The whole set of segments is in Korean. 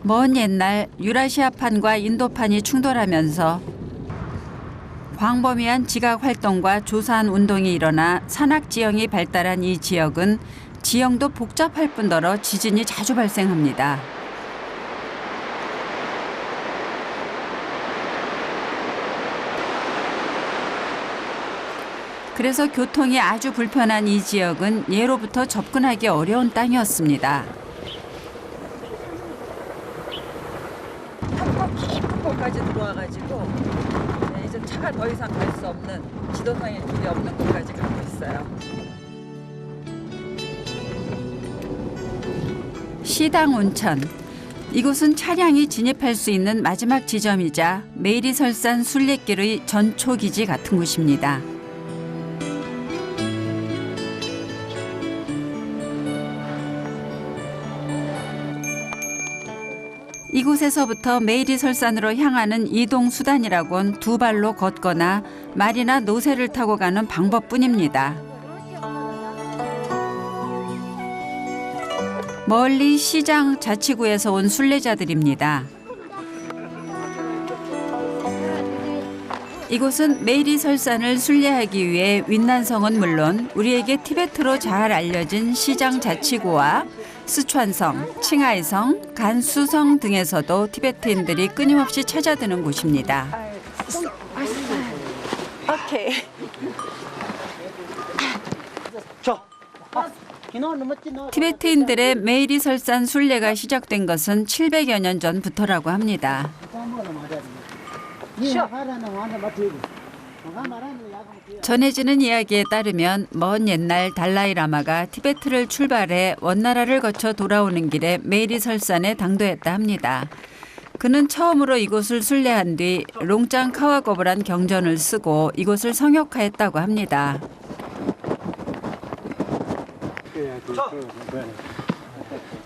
먼 옛날 유라시아판과 인도판이 충돌하면서 광범위한 지각 활동과 조사한 운동이 일어나 산악 지형이 발달한 이 지역은 지형도 복잡할 뿐더러 지진이 자주 발생합니다. 그래서 교통이 아주 불편한 이 지역은 예로부터 접근하기 어려운 땅이었습니다. 턱 깊은 곳까지 들어와가지고 이제 차가 더 이상 갈 수 없는 지도상에 길이 없는 곳까지 가고 있어요. 시당 온천. 이곳은 차량이 진입할 수 있는 마지막 지점이자 메이리설산 순례길의 전초기지 같은 곳입니다. 이곳에서부터 메이리설산으로 향하는 이동 수단이라곤 두 발로 걷거나 말이나 노새를 타고 가는 방법뿐입니다. 멀리 시장 자치구에서 온 순례자들입니다. 이곳은 메이리설산을 순례하기 위해 윈난성은 물론 우리에게 티베트로 잘 알려진 시장 자치구와 스촨성, 칭하이성, 간수성 등에서도 티베트인들이 끊임없이 찾아드는 곳입니다. 오케이. 티베트인들의 메이리설산 순례가 시작된 것은 700여 년 전부터라고 합니다. 전해지는 이야기에 따르면 먼 옛날 달라이라마가 티베트를 출발해 원나라를 거쳐 돌아오는 길에 메이리설산에 당도했다 합니다. 그는 처음으로 이곳을 순례한 뒤 롱짱 카와거브란 경전을 쓰고 이곳을 성역화했다고 합니다.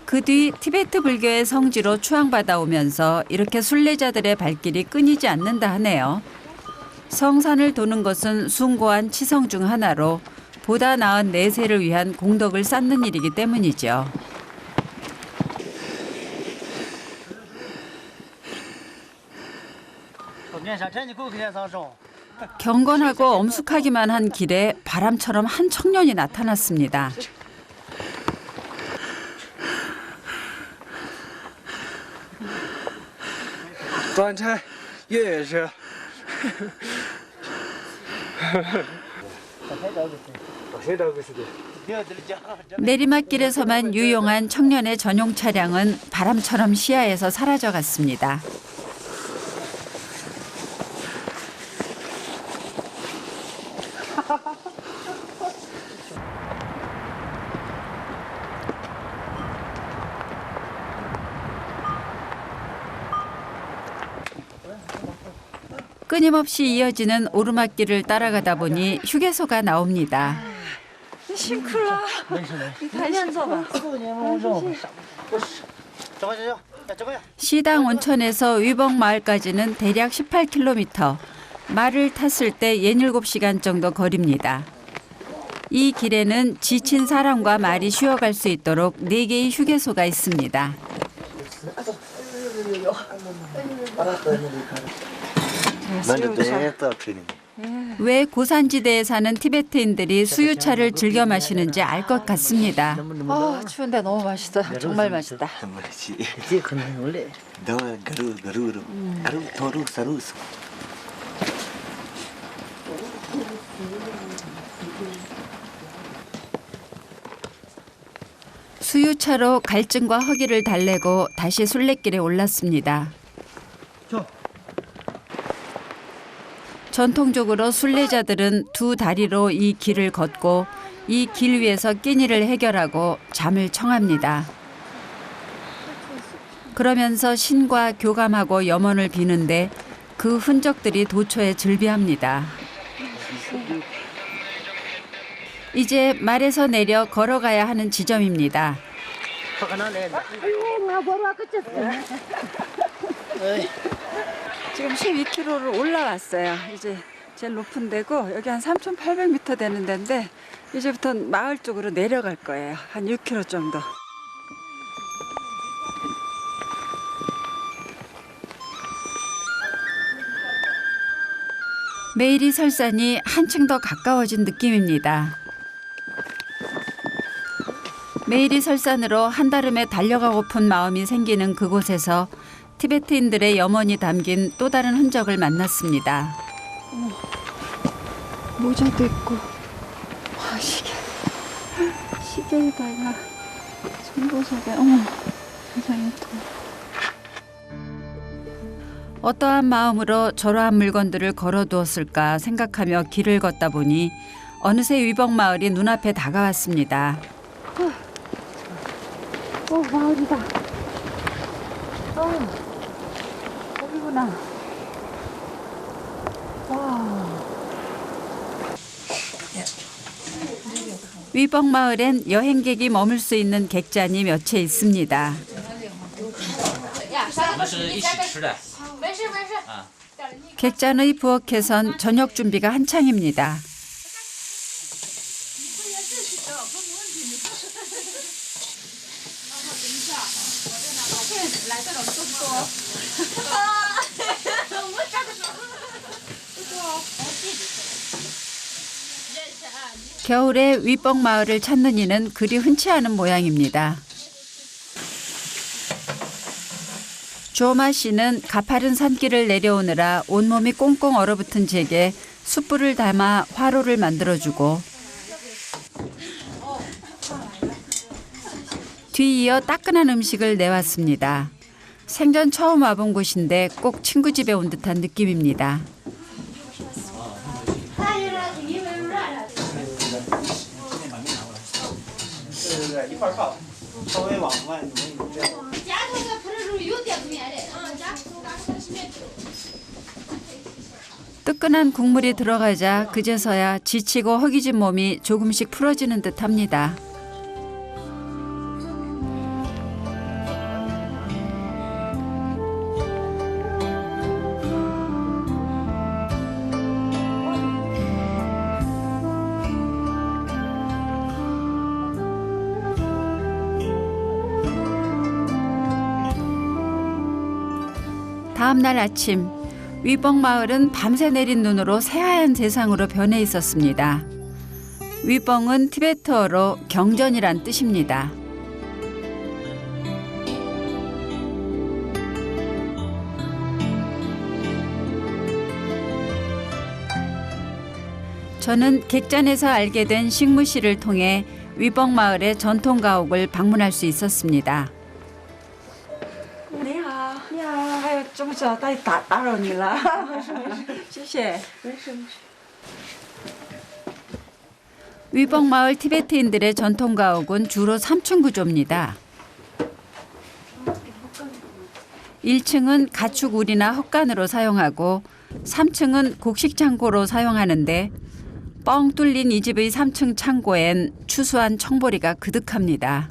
그 뒤 티베트 불교의 성지로 추앙받아 오면서 이렇게 순례자들의 발길이 끊이지 않는다 하네요. 성산을 도는 것은 숭고한 치성 중 하나로 보다 나은 내세를 위한 공덕을 쌓는 일이기 때문이죠. 경건하고 엄숙하기만 한 길에 바람처럼 한 청년이 나타났습니다. 내리막길에서만 유용한 청년의 전용 차량은 바람처럼 시야에서 사라져갔습니다. 끊임없이 이어지는 오르막길을 따라가다 보니 휴게소가 나옵니다. 싱크라. 다시 앉아봐. 시당 온천에서 위벅 마을까지는 대략 18km. 말을 탔을 때 67시간 정도 거리입니다. 이 길에는 지친 사람과 말이 쉬어갈 수 있도록 4개의 휴게소가 있습니다. 왜 고산지대에 사는 티베트인들이 수유차를 즐겨 마시는지 알 것 같습니다. 아, 추운데 너무 맛있어. 정말 맛있다. 수유차로 갈증과 허기를 달래고 다시 순례길에 올랐습니다. 전통적으로 순례자들은 두 다리로 이 길을 걷고 이 길 위에서 끼니를 해결하고 잠을 청합니다. 그러면서 신과 교감하고 염원을 비는데 그 흔적들이 도처에 즐비합니다. 이제 말에서 내려 걸어가야 하는 지점입니다. 지금 12km를 올라왔어요. 이제 제일 높은 데고 여기 한 3,800m 되는 데인데 이제부터 마을 쪽으로 내려갈 거예요. 한 6km 정도. 메이리 설산이 한층 더 가까워진 느낌입니다. 메이리 설산으로 한달음에 달려가고픈 마음이 생기는 그곳에서 티베트인들의 염원이 담긴 또 다른 흔적을 만났습니다. 모자도 있고, 와, 시계에다가 손보석에, 어머, 세상에 또. 어떠한 마음으로 저러한 물건들을 걸어두었을까 생각하며 길을 걷다 보니 어느새 위벅마을이 눈앞에 다가왔습니다. 마을이다. 여기구나. 와. 위벅마을엔 여행객이 머물 수 있는 객잔이 몇 채 있습니다. 객잔의 부엌에선 저녁 준비가 한창입니다. 겨울에 위벅마을을 찾는 이는 그리 흔치 않은 모양입니다. 조마 씨는 가파른 산길을 내려오느라 온몸이 꽁꽁 얼어붙은 제게 숯불을 담아 화로를 만들어주고 뒤이어 따끈한 음식을 내왔습니다. 생전 처음 와본 곳인데 꼭 친구 집에 온 듯한 느낌입니다. 뜨끈한 국물이 들어가자 그제서야 지치고 허기진 몸이 조금씩 풀어지는 듯합니다. 다음 날 아침 위벅마을은 밤새 내린 눈으로 새하얀 세상으로 변해 있었습니다. 위벅은 티베트어로 경전이란 뜻입니다. 저는 객잔에서 알게 된 식무 씨를 통해 위벅마을의 전통 가옥을 방문할 수 있었습니다. 你好，你好，还有这么早打扰你了，谢谢。 위벅마을 티베트인들의 전통 가옥은 주로 3층 구조입니다. 1층은 가축 우리나 헛간으로 사용하고 3층은 곡식 창고로 사용하는데 뻥 뚫린 이 집의 3층 창고엔 추수한 청보리가 그득합니다.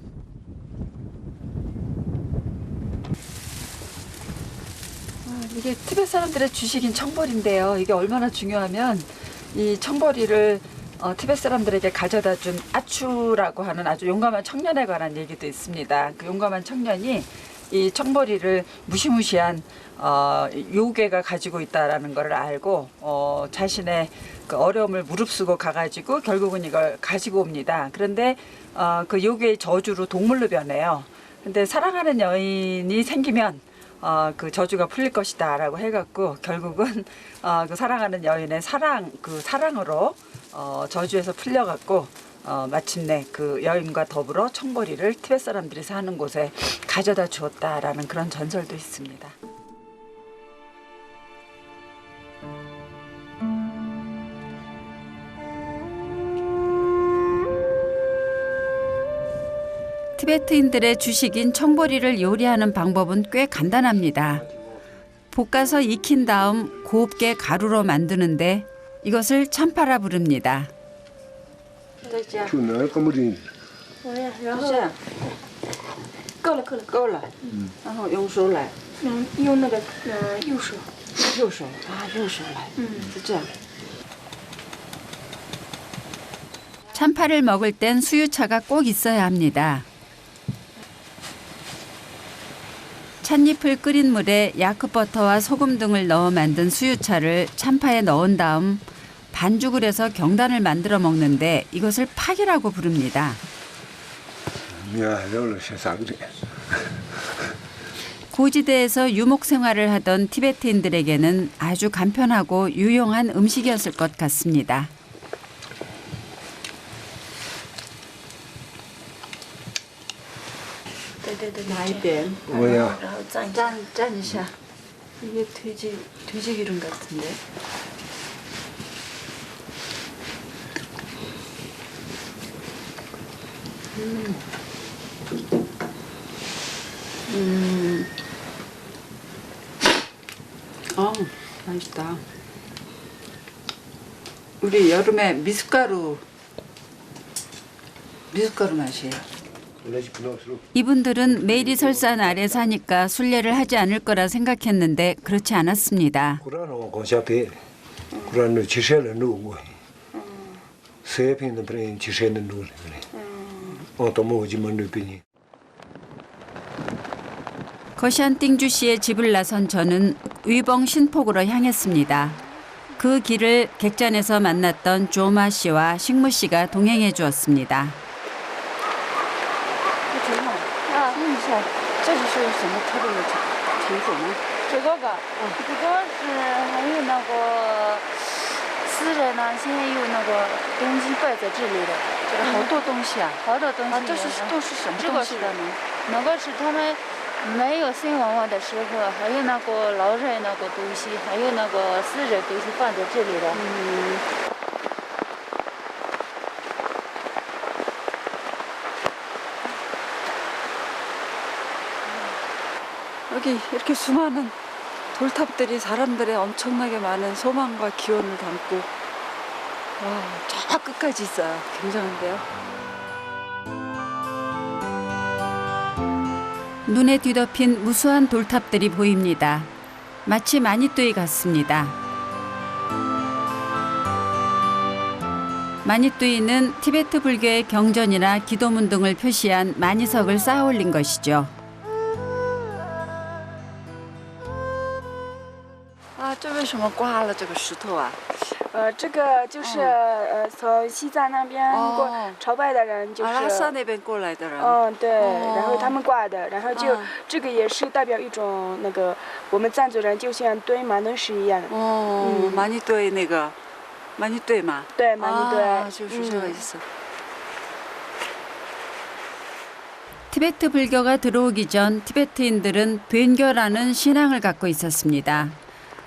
이게 티베트 사람들의 주식인 청벌인데요. 이게 얼마나 중요하면 이 청벌이를 티베트 사람들에게 가져다 준 아추라고 하는 아주 용감한 청년에 관한 얘기도 있습니다. 그 용감한 청년이 이 청벌이를 무시무시한 요괴가 가지고 있다라는 걸 알고 자신의 그 어려움을 무릅쓰고 가가지고 결국은 이걸 가지고 옵니다. 그런데 그 요괴의 저주로 동물로 변해요. 근데 사랑하는 여인이 생기면 그 저주가 풀릴 것이다라고 해갖고 결국은 그 사랑하는 여인의 사랑으로 저주에서 풀려갖고 마침내 그 여인과 더불어 청보리를 티베트 사람들이 사는 곳에 가져다 주었다라는 그런 전설도 있습니다. 티베트인들의 주식인 청보리를 요리하는 방법은 꽤 간단합니다. 볶아서 익힌 다음 곱게 가루로 만드는데 이것을 참파라 부릅니다. 就拿干不净。够了，够了。然后用手来。用那个右手。右手来。是这样。 참파를 먹을 땐 수유차가 꼭 있어야 합니다. 찻잎을 끓인 물에 야크버터와 소금 등을 넣어 만든 수유차를 찬파에 넣은 다음 반죽을 해서 경단을 만들어 먹는데 이것을 팍이라고 부릅니다. 야, 이걸로 세상에. 고지대에서 유목 생활을 하던 티베트인들에게는 아주 간편하고 유용한 음식이었을 것 같습니다. 나이벤. 뭐야? 짠이샤. 이게 돼지 기름 같은데. 맛있다. 우리 여름에 미숫가루 맛이에요. 이분들은 메이리 설산 아래 사니까 순례를 하지 않을 거라 생각했는데 그렇지 않았습니다. 쿠란은 고샤페. 쿠란은 지세는 누구? 세피는 브레인 지세는 누구? 오토모지만 누비니. 거샨띵주 씨의 집을 나선 저는 위벙 신폭으로 향했습니다. 그 길을 객잔에서 만났던 조마 씨와 식무 씨가 동행해 주었습니다. 问一下，这是什么特别的场所吗？这个是还有那个私人呢，现在有那个东西摆在这里的，这个好多东西啊！好多东西。这是都是什么东西的呢？那个是他们没有新文化的时候，还有那个老人那个东西，还有那个私人东西放在这里的。 여기 이렇게 수많은 돌탑들이 사람들의 엄청나게 많은 소망과 기원을 담고 와, 저 끝까지 있어요. 굉장한데요. 눈에 뒤덮인 무수한 돌탑들이 보입니다. 마치 마니뚜이 같습니다. 마니뚜이는 티베트 불교의 경전이나 기도문 등을 표시한 마니석을 쌓아 올린 것이죠. 这为什么刮了这个石头啊？这个就是从西藏那边过朝拜的人，就是阿拉萨那边过来的人。对，然后他们挂的，然后就这个也是代表一种那个我们藏族人就像堆马灯石一样。많이堆那个많이堆嘛。对，马尼堆。就是这个意思。 티베트 불교가 들어오기 전 티베트인들은 된교라는 신앙을 갖고 있었습니다.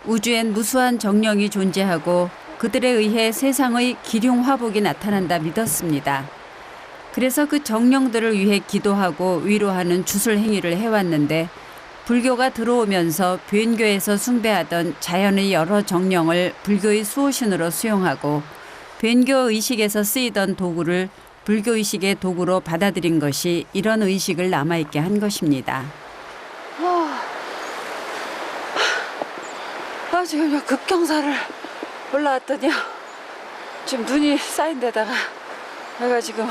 우주엔 무수한 정령이 존재하고 그들에 의해 세상의 기륭화복이 나타난다 믿었습니다. 그래서 그 정령들을 위해 기도하고 위로하는 주술 행위를 해왔는데 불교가 들어오면서 된교에서 숭배하던 자연의 여러 정령을 불교의 수호신으로 수용하고 된교 의식에서 쓰이던 도구를 불교 의식의 도구로 받아들인 것이 이런 의식을 남아있게 한 것입니다. 지금 급경사를 올라왔더니요. 지금 눈이 쌓인 데다가 내가 지금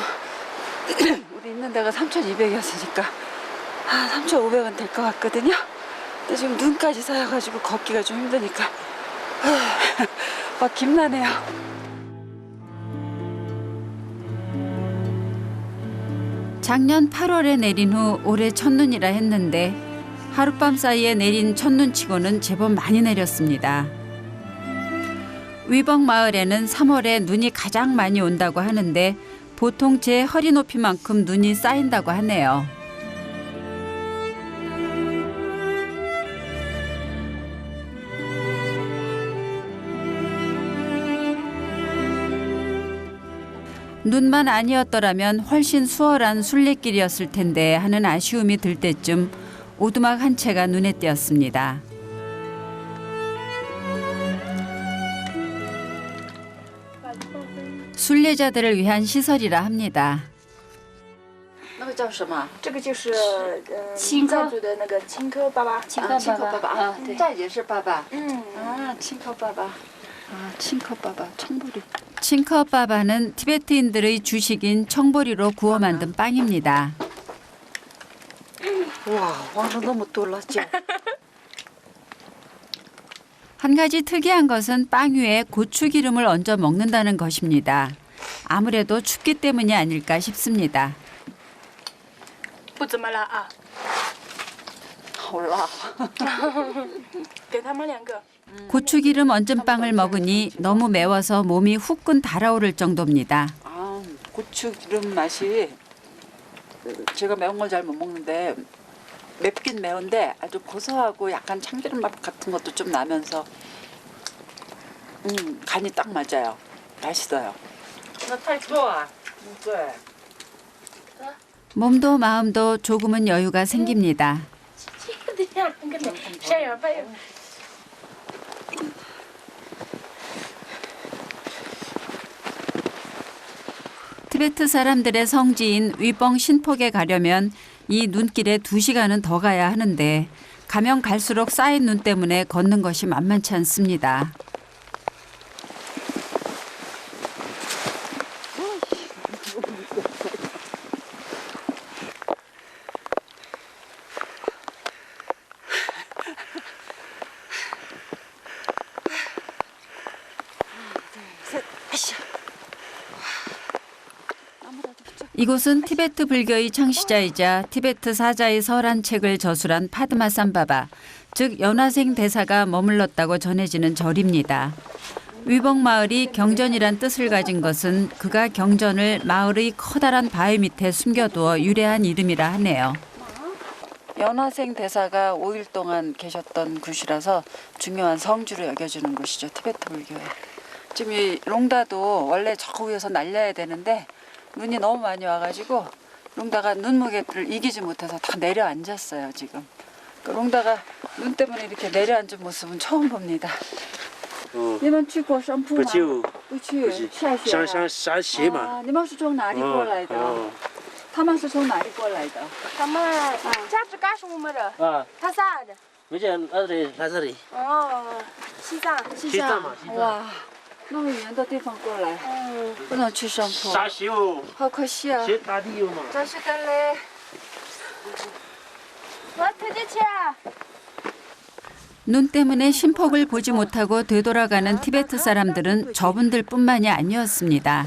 우리 있는 데가 3,200이었으니까 3,500은 될 것 같거든요. 근데 지금 눈까지 쌓여가지고 걷기가 좀 힘드니까 막 김나네요. 작년 8월에 내린 후 올해 첫눈이라 했는데 하룻밤 사이에 내린 첫눈치고는 제법 많이 내렸습니다. 위벙 마을에는 3월에 눈이 가장 많이 온다고 하는데 보통 제 허리 높이만큼 눈이 쌓인다고 하네요. 눈만 아니었더라면 훨씬 수월한 순례길이었을 텐데 하는 아쉬움이 들 때쯤 오두막 한 채가 눈에 띄었습니다. 순례자들을 위한 시설이라 합니다. 那个叫什么？这个就是藏族的那个青稞粑粑。青稞粑粑。对。这也是粑粑。青稞粑粑。 칭커바바, 청보리. 칭커바바는 티베트인들의 주식인 청보리로 구워 만든 빵입니다. 와, 오늘 너무 놀랐죠? 한 가지 특이한 것은 빵 위에 고추기름을 얹어 먹는다는 것입니다. 아무래도 춥기 때문이 아닐까 싶습니다. 不怎么了啊， 올라. 给他们2个。 고추기름 얹은 빵을 먹으니 너무 매워서 몸이 후끈 달아오를 정도입니다. 아, 고추기름 맛이 제가 매운 걸 잘 못 먹는데 맵긴 매운데 아주 고소하고 약간 참기름 맛 같은 것도 좀 나면서 간이 딱 맞아요. 맛있어요. 那太臭。 좋아. 네. 몸도 마음도 조금은 여유가 생깁니다. 这样跟着山羊背。 티베트 사람들의 성지인 위뻥 신폭에 가려면 이 눈길에 2시간은 더 가야 하는데 가면 갈수록 쌓인 눈 때문에 걷는 것이 만만치 않습니다. 이곳은 티베트 불교의 창시자이자 티베트 사자의 설한 책을 저술한 파드마 삼바바, 즉 연화생 대사가 머물렀다고 전해지는 절입니다. 위벙 마을이 경전이란 뜻을 가진 것은 그가 경전을 마을의 커다란 바위 밑에 숨겨두어 유래한 이름이라 하네요. 연화생 대사가 5일 동안 계셨던 곳이라서 중요한 성지로 여겨지는 곳이죠. 티베트 불교에. 지금 이 롱다도 원래 저 위에서 날려야 되는데 눈이 너무 많이 와가지고 롱다가 눈무게를 이기지 못해서 다 내려앉았어요 지금. 그 롱다가 눈 때문에 이렇게 내려앉은 모습은 처음 봅니다. 你们去过商铺吗？不去，下雪了。下雪嘛。啊，你们是从哪里过来的？他们是从哪里过来的？他们家是干什么的？啊，他啥的？没见来这里，哦，西藏。西西藏嘛，西藏。哇，那么远的地方过来，不能去商铺，下雪哦，好可惜啊！雪大地有嘛。真是的嘞。我推荐去。 눈 때문에 신폭을 보지 못하고 되돌아가는 티베트 사람들은 저분들뿐만이 아니었습니다.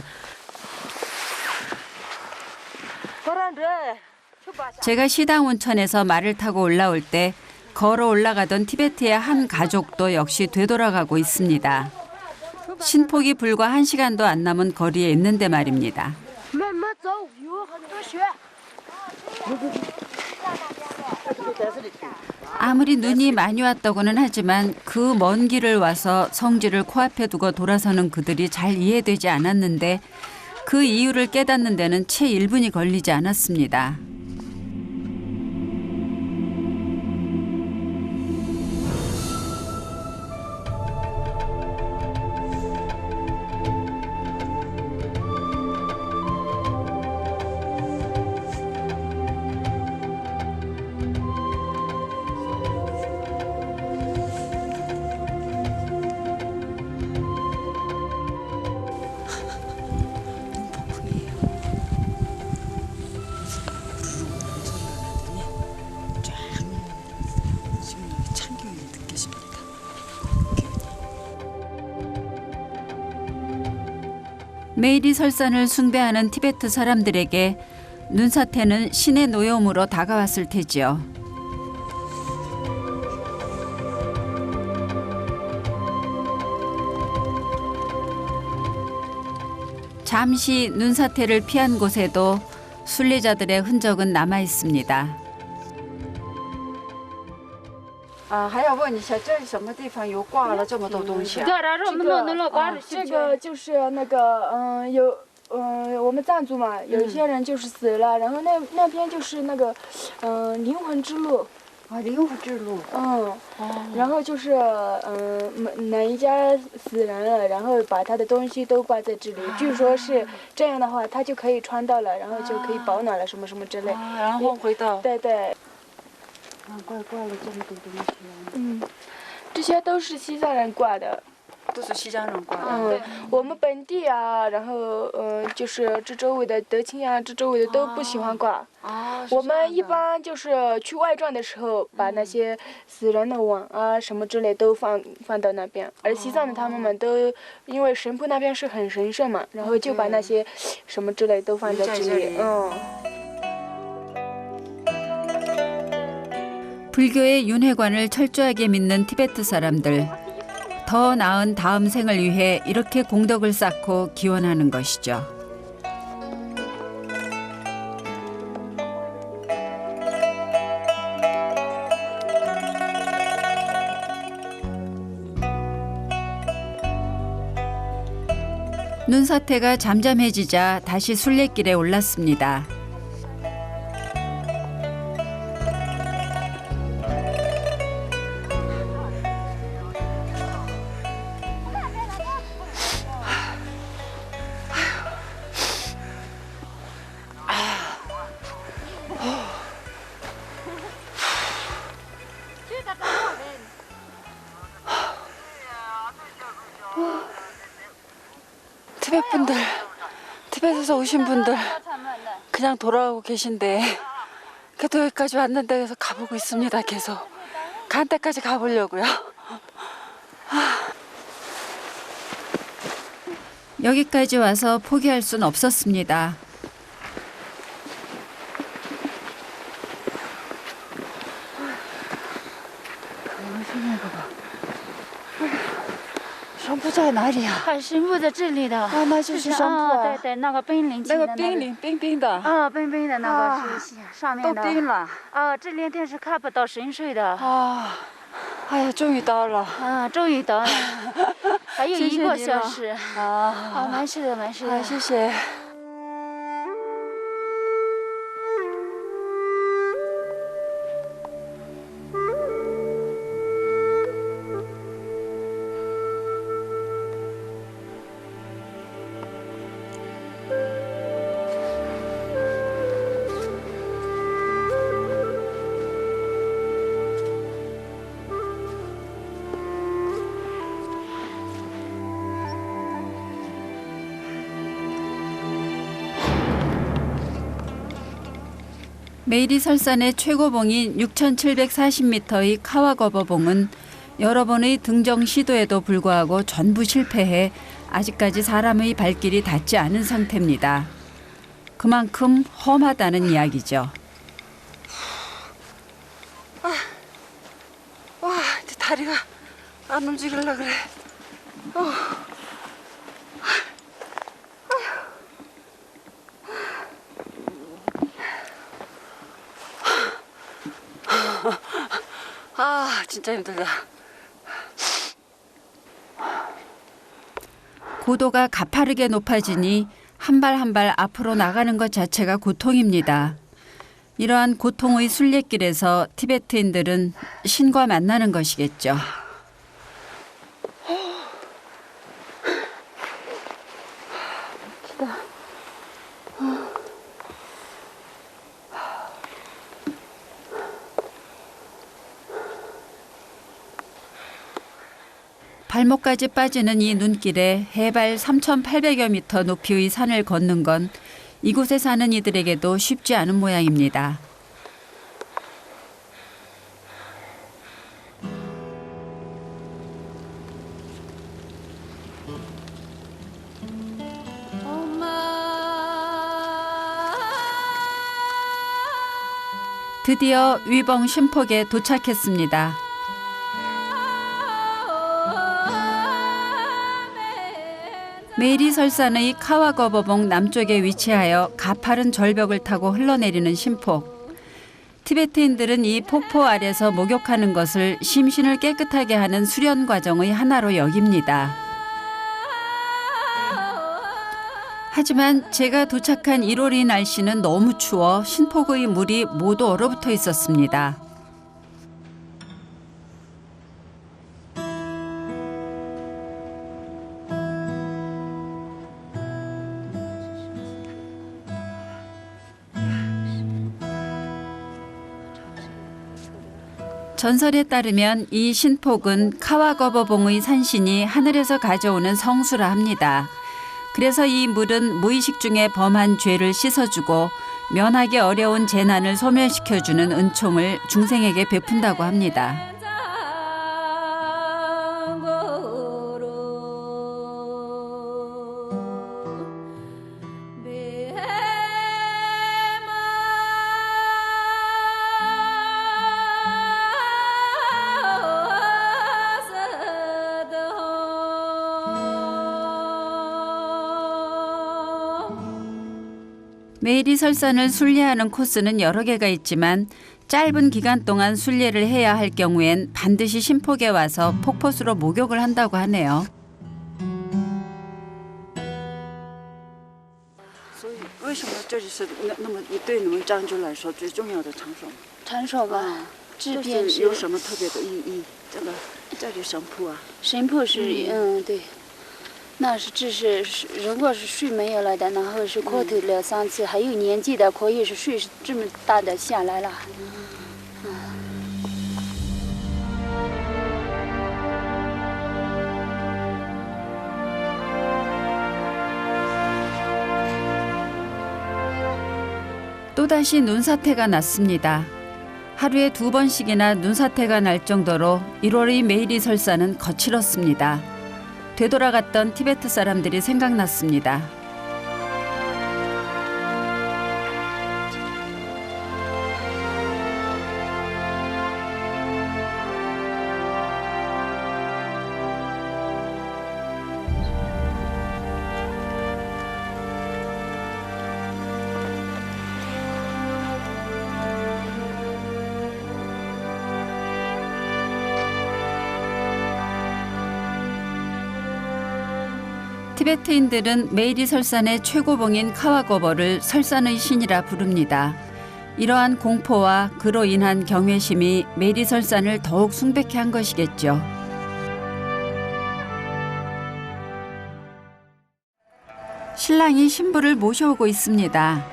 제가 시당 온천에서 말을 타고 올라올 때 걸어 올라가던 티베트의 한 가족도 역시 되돌아가고 있습니다. 신폭이 불과 1시간도 안 남은 거리에 있는데 말입니다. 慢慢走，有很多雪。 아무리 눈이 많이 왔다고는 하지만 그 먼 길을 와서 성지를 코앞에 두고 돌아서는 그들이 잘 이해되지 않았는데 그 이유를 깨닫는 데는 채 1분이 걸리지 않았습니다. 메이리 설산을 숭배하는 티베트 사람들에게 눈사태는 신의 노여움으로 다가왔을 테지요. 잠시 눈사태를 피한 곳에도 순례자들의 흔적은 남아 있습니다. 啊，还要问一下，这是什么地方又挂了这么多东西啊？这个就是那个我们藏族嘛，有一些人就是死了，然后那边就是那个灵魂之路。 啊，灵魂之路。然后就是哪一家死人了，然后把他的东西都挂在这里，据说是这样的话，他就可以穿到了，然后就可以保暖了，什么什么之类。啊，然后回到。对对。 难怪挂了这么多东西啊！这些都是西藏人挂的。都是西江人过来。我们本地啊，然后就是这周围的德清啊，这周围的都不喜欢挂。啊，我们一般就是去外传的时候，把那些死人的碗啊什么之类都放到那边。而西藏的他们都因为神坡那边是很神圣嘛，然后就把那些什么之类都放在这里。 불교의 윤회관을 철저하게 믿는 티베트 사람들. 더 나은 다음 생을 위해 이렇게 공덕을 쌓고 기원하는 것이죠. 눈사태가 잠잠해지자 다시 순례길에 올랐습니다. 티벳 분들, 티벳에서 오신 분들 그냥 돌아가고 계신데 그래도 여기까지 왔는데 그래서 가보고 있습니다. 계속 간 데까지 가보려고요. 여기까지 와서 포기할 순 없었습니다.神父在哪里啊？他神父在这里的。啊，那就是神父啊。对对，那个冰凌起的那个冰凌冰冰的。啊，冰冰的那个是上面都的。冰了。啊，这两天是看不到神水的。啊，哎呀，终于到了。啊，终于到了，还有1个小时。啊，啊，没事的，没事的。谢谢。 메이리 설산의 최고봉인 6,740m의 카와거버봉은 여러 번의 등정 시도에도 불구하고 전부 실패해 아직까지 사람의 발길이 닿지 않은 상태입니다. 그만큼 험하다는 이야기죠. 와, 이제 다리가 안 움직이려 그래. 아, 진짜 힘들다. 고도가 가파르게 높아지니 한 발 한 발 앞으로 나가는 것 자체가 고통입니다. 이러한 고통의 순례길에서 티베트인들은 신과 만나는 것이겠죠. 발목까지 빠지는 이 눈길에 해발 3,800여 미터 높이의 산을 걷는 건 이곳에 사는 이들에게도 쉽지 않은 모양입니다. 드디어 위봉 신폭에 도착했습니다. 메이리 설산의 카와거버봉 남쪽에 위치하여 가파른 절벽을 타고 흘러내리는 신폭. 티베트인들은 이 폭포 아래서 목욕하는 것을 심신을 깨끗하게 하는 수련 과정의 하나로 여깁니다. 하지만 제가 도착한 1월의 날씨는 너무 추워 신폭의 물이 모두 얼어붙어 있었습니다. 전설에 따르면 이 신폭은 카와거버봉의 산신이 하늘에서 가져오는 성수라 합니다. 그래서 이 물은 무의식 중에 범한 죄를 씻어주고 면하기 어려운 재난을 소멸시켜주는 은총을 중생에게 베푼다고 합니다. 메이리설산을 순례하는 코스는 여러 개가 있지만 짧은 기간 동안 순례를 해야 할 경우엔 반드시 신폭에 와서 폭포수로 목욕을 한다고 하네요. 所以为什么这里是那么对你们漳州来说最重要的场所？长寿吧，治病是有什么特别的意义？这里神瀑啊，神瀑是对，那是只是如果是水没有了的，然后是磕头了3次，还有年纪的可以是水是这么大的下来了。 또다시 눈사태가 났습니다. 하루에 2번씩이나 눈사태가 날 정도로 1월의 메이리설산은 거칠었습니다. 되돌아갔던 티베트 사람들이 생각났습니다. 티베트인들은 메이리설산의 최고봉인 카와거버를 설산의 신이라 부릅니다. 이러한 공포와 그로 인한 경외심이 메이리설산을 더욱 숭배케 한 것이겠죠. 신랑이 신부를 모셔오고 있습니다.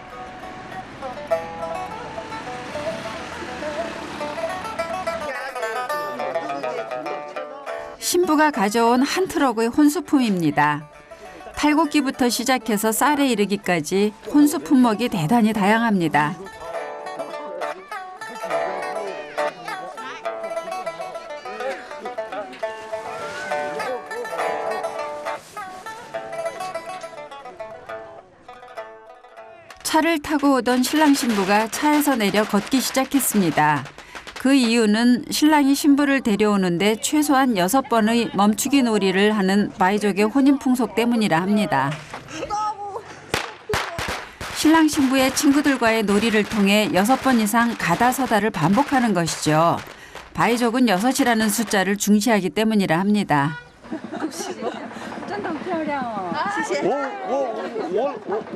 신부가 가져온 한 트럭의 혼수품입니다. 탈곡기부터 시작해서 쌀에 이르기까지 혼수 품목이 대단히 다양합니다. 차를 타고 오던 신랑 신부가 차에서 내려 걷기 시작했습니다. 그 이유는 신랑이 신부를 데려오는데 최소한 6번의 멈추기 놀이를 하는 바이족의 혼인 풍속 때문이라 합니다. 신랑 신부의 친구들과의 놀이를 통해 6번 이상 가다서다를 반복하는 것이죠. 바이족은 6이라는 숫자를 중시하기 때문이라 합니다.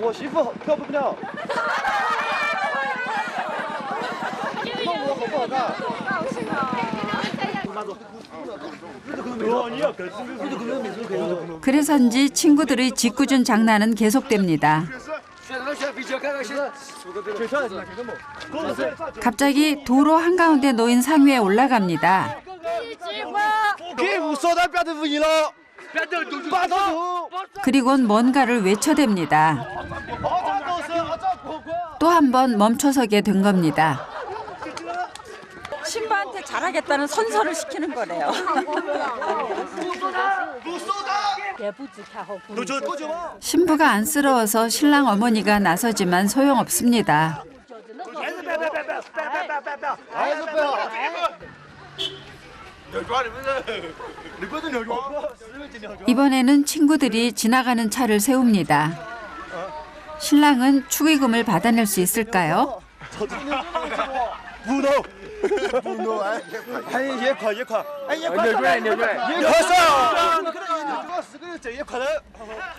我媳妇漂不漂亮？那我好不好看？그래서인지 친구들의 짓궂은 장난은 계속됩니다. 갑자기 도로 한가운데 놓인 상위에 올라갑니다. 그리곤 뭔가를 외쳐댑니다. 또 한 번 멈춰서게 된 겁니다. 신부한테 잘하겠다는 선서를 시키는 거래요. 신부가 안쓰러워서 신랑 어머니가 나서지만 소용없습니다. 이번에는 친구들이 지나가는 차를 세웁니다. 신랑은 축의금을 받아낼 수 있을까요?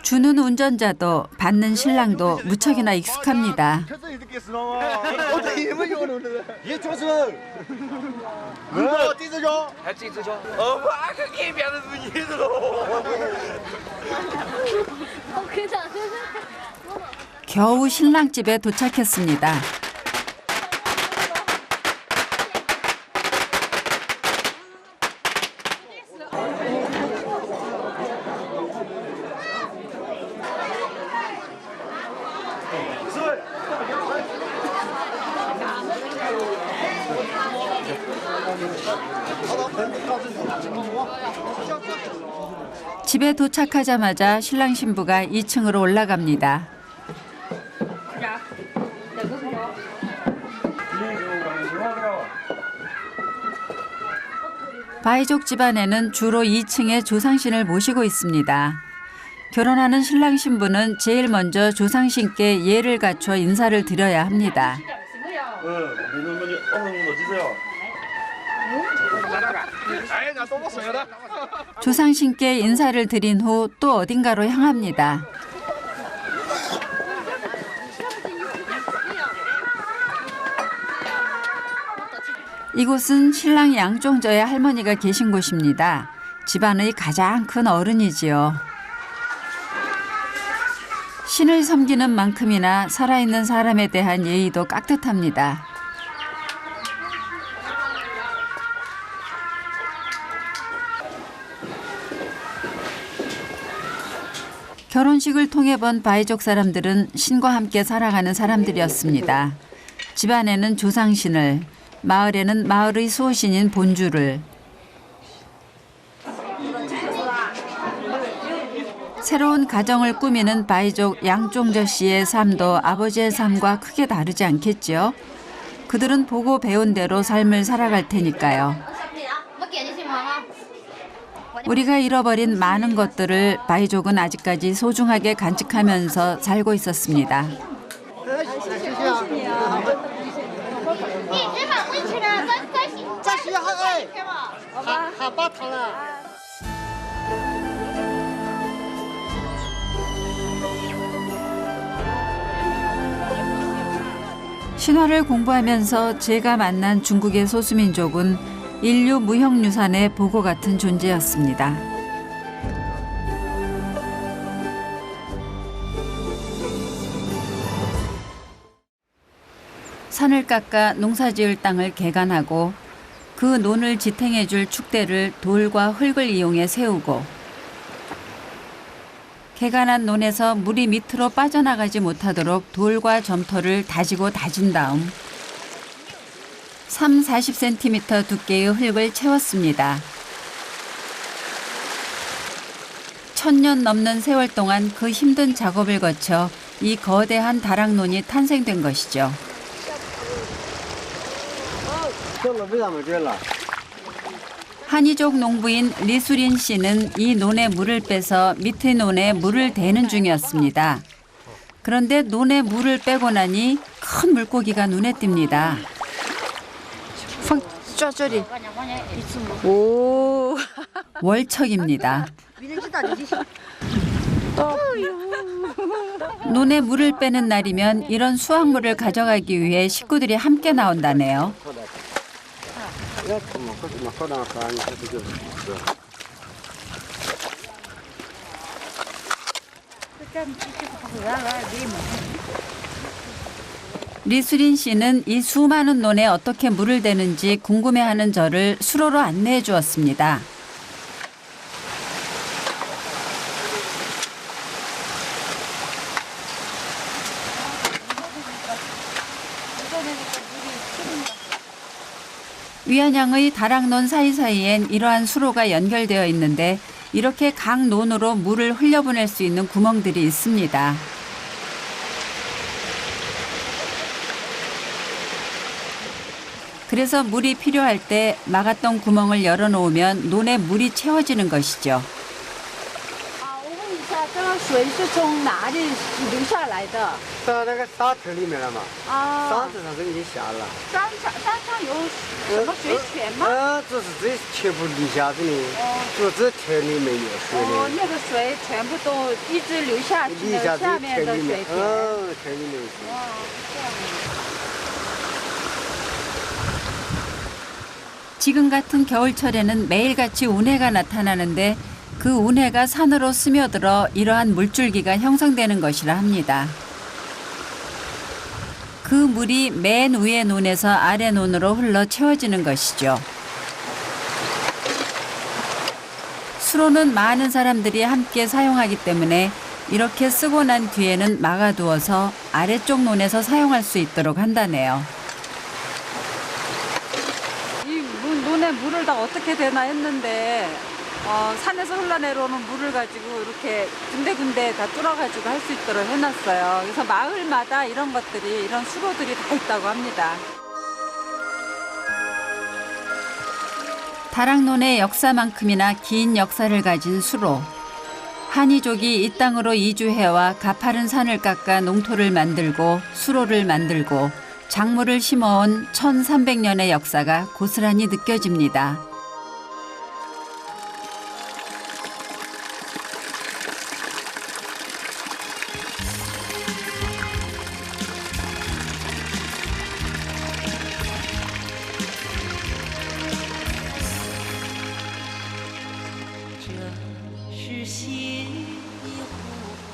주는 운전자도 받는 신랑도 무척이나 익숙합니다. 겨우 신랑 집에 도착했습니다. 집에 도착하자마자 신랑 신부가 2층으로 올라갑니다. 바이족 집안에는 주로 2층에 조상신을 모시고 있습니다. 결혼하는 신랑 신부는 제일 먼저 조상신께 예를 갖춰 인사를 드려야 합니다. 조상신께 인사를 드린 후 또 어딘가로 향합니다. 이곳은 신랑 양종저의 할머니가 계신 곳입니다. 집안의 가장 큰 어른이지요. 신을 섬기는 만큼이나 살아있는 사람에 대한 예의도 깍듯합니다. 결혼식을 통해 본 바이족 사람들은 신과 함께 살아가는 사람들이었습니다. 집안에는 조상신을, 마을에는 마을의 수호신인 본주를, 새로운 가정을 꾸미는 바이족 양종저 씨의 삶도 아버지의 삶과 크게 다르지 않겠지요. 그들은 보고 배운 대로 삶을 살아갈 테니까요. 우리가 잃어버린 많은 것들을 바이족은 아직까지 소중하게 간직하면서 살고 있었습니다. 신화를 공부하면서 제가 만난 중국의 소수민족은 인류 무형유산의 보고 같은 존재였습니다. 산을 깎아 농사지을 땅을 개간하고 그 논을 지탱해줄 축대를 돌과 흙을 이용해 세우고 개간한 논에서 물이 밑으로 빠져나가지 못하도록 돌과 점토를 다지고 다진 다음 40cm 두께의 흙을 채웠습니다. 1000년 넘는 세월 동안 그 힘든 작업을 거쳐 이 거대한 다락논이 탄생된 것이죠. 한이족 농부인 리수린 씨는 이 논에 물을 빼서 밑의 논에 물을 대는 중이었습니다. 그런데 논에 물을 빼고 나니 큰 물고기가 눈에 띕니다. 오. 월척입니다. 논에 물을 빼는 날이면 이런 수확물을 가져가기 위해 식구들이 함께 나온다네요. 리수린 씨는 이 수많은 논에 어떻게 물을 대는지 궁금해하는 저를 수로로 안내해 주었습니다. 위안양의 다락논 사이사이엔 이러한 수로가 연결되어 있는데 이렇게 각 논으로 물을 흘려보낼 수 있는 구멍들이 있습니다. 그래서 물이 필요할 때 막았던 구멍을 열어놓으면 논에 물이 채워지는 것이죠. 这个水是从哪里流下来的？到那个沙池里面了嘛，啊，沙子上是你下了。山上有什么水泉吗？这是这全部地下子的，就这田里面有水的。哦，那个水全部都一直流下去了，下面的水田。田里面有水。 지금 같은 겨울철에는 매일같이 운해가 나타나는데 그 운해가 산으로 스며들어 이러한 물줄기가 형성되는 것이라 합니다. 그 물이 맨 위의 논에서 아래 논으로 흘러 채워지는 것이죠. 수로는 많은 사람들이 함께 사용하기 때문에 이렇게 쓰고 난 뒤에는 막아두어서 아래쪽 논에서 사용할 수 있도록 한다네요. 논에 물을 다 어떻게 되나 했는데 산에서 흘러내려오는 물을 가지고 이렇게 군데군데 다 뚫어가지고 할 수 있도록 해놨어요. 그래서 마을마다 이런 것들이, 이런 수로들이 다 있다고 합니다. 다락논의 역사만큼이나 긴 역사를 가진 수로. 한이족이 이 땅으로 이주해와 가파른 산을 깎아 농토를 만들고 수로를 만들고 작물을 심어온 1300년의 역사가 고스란히 느껴집니다.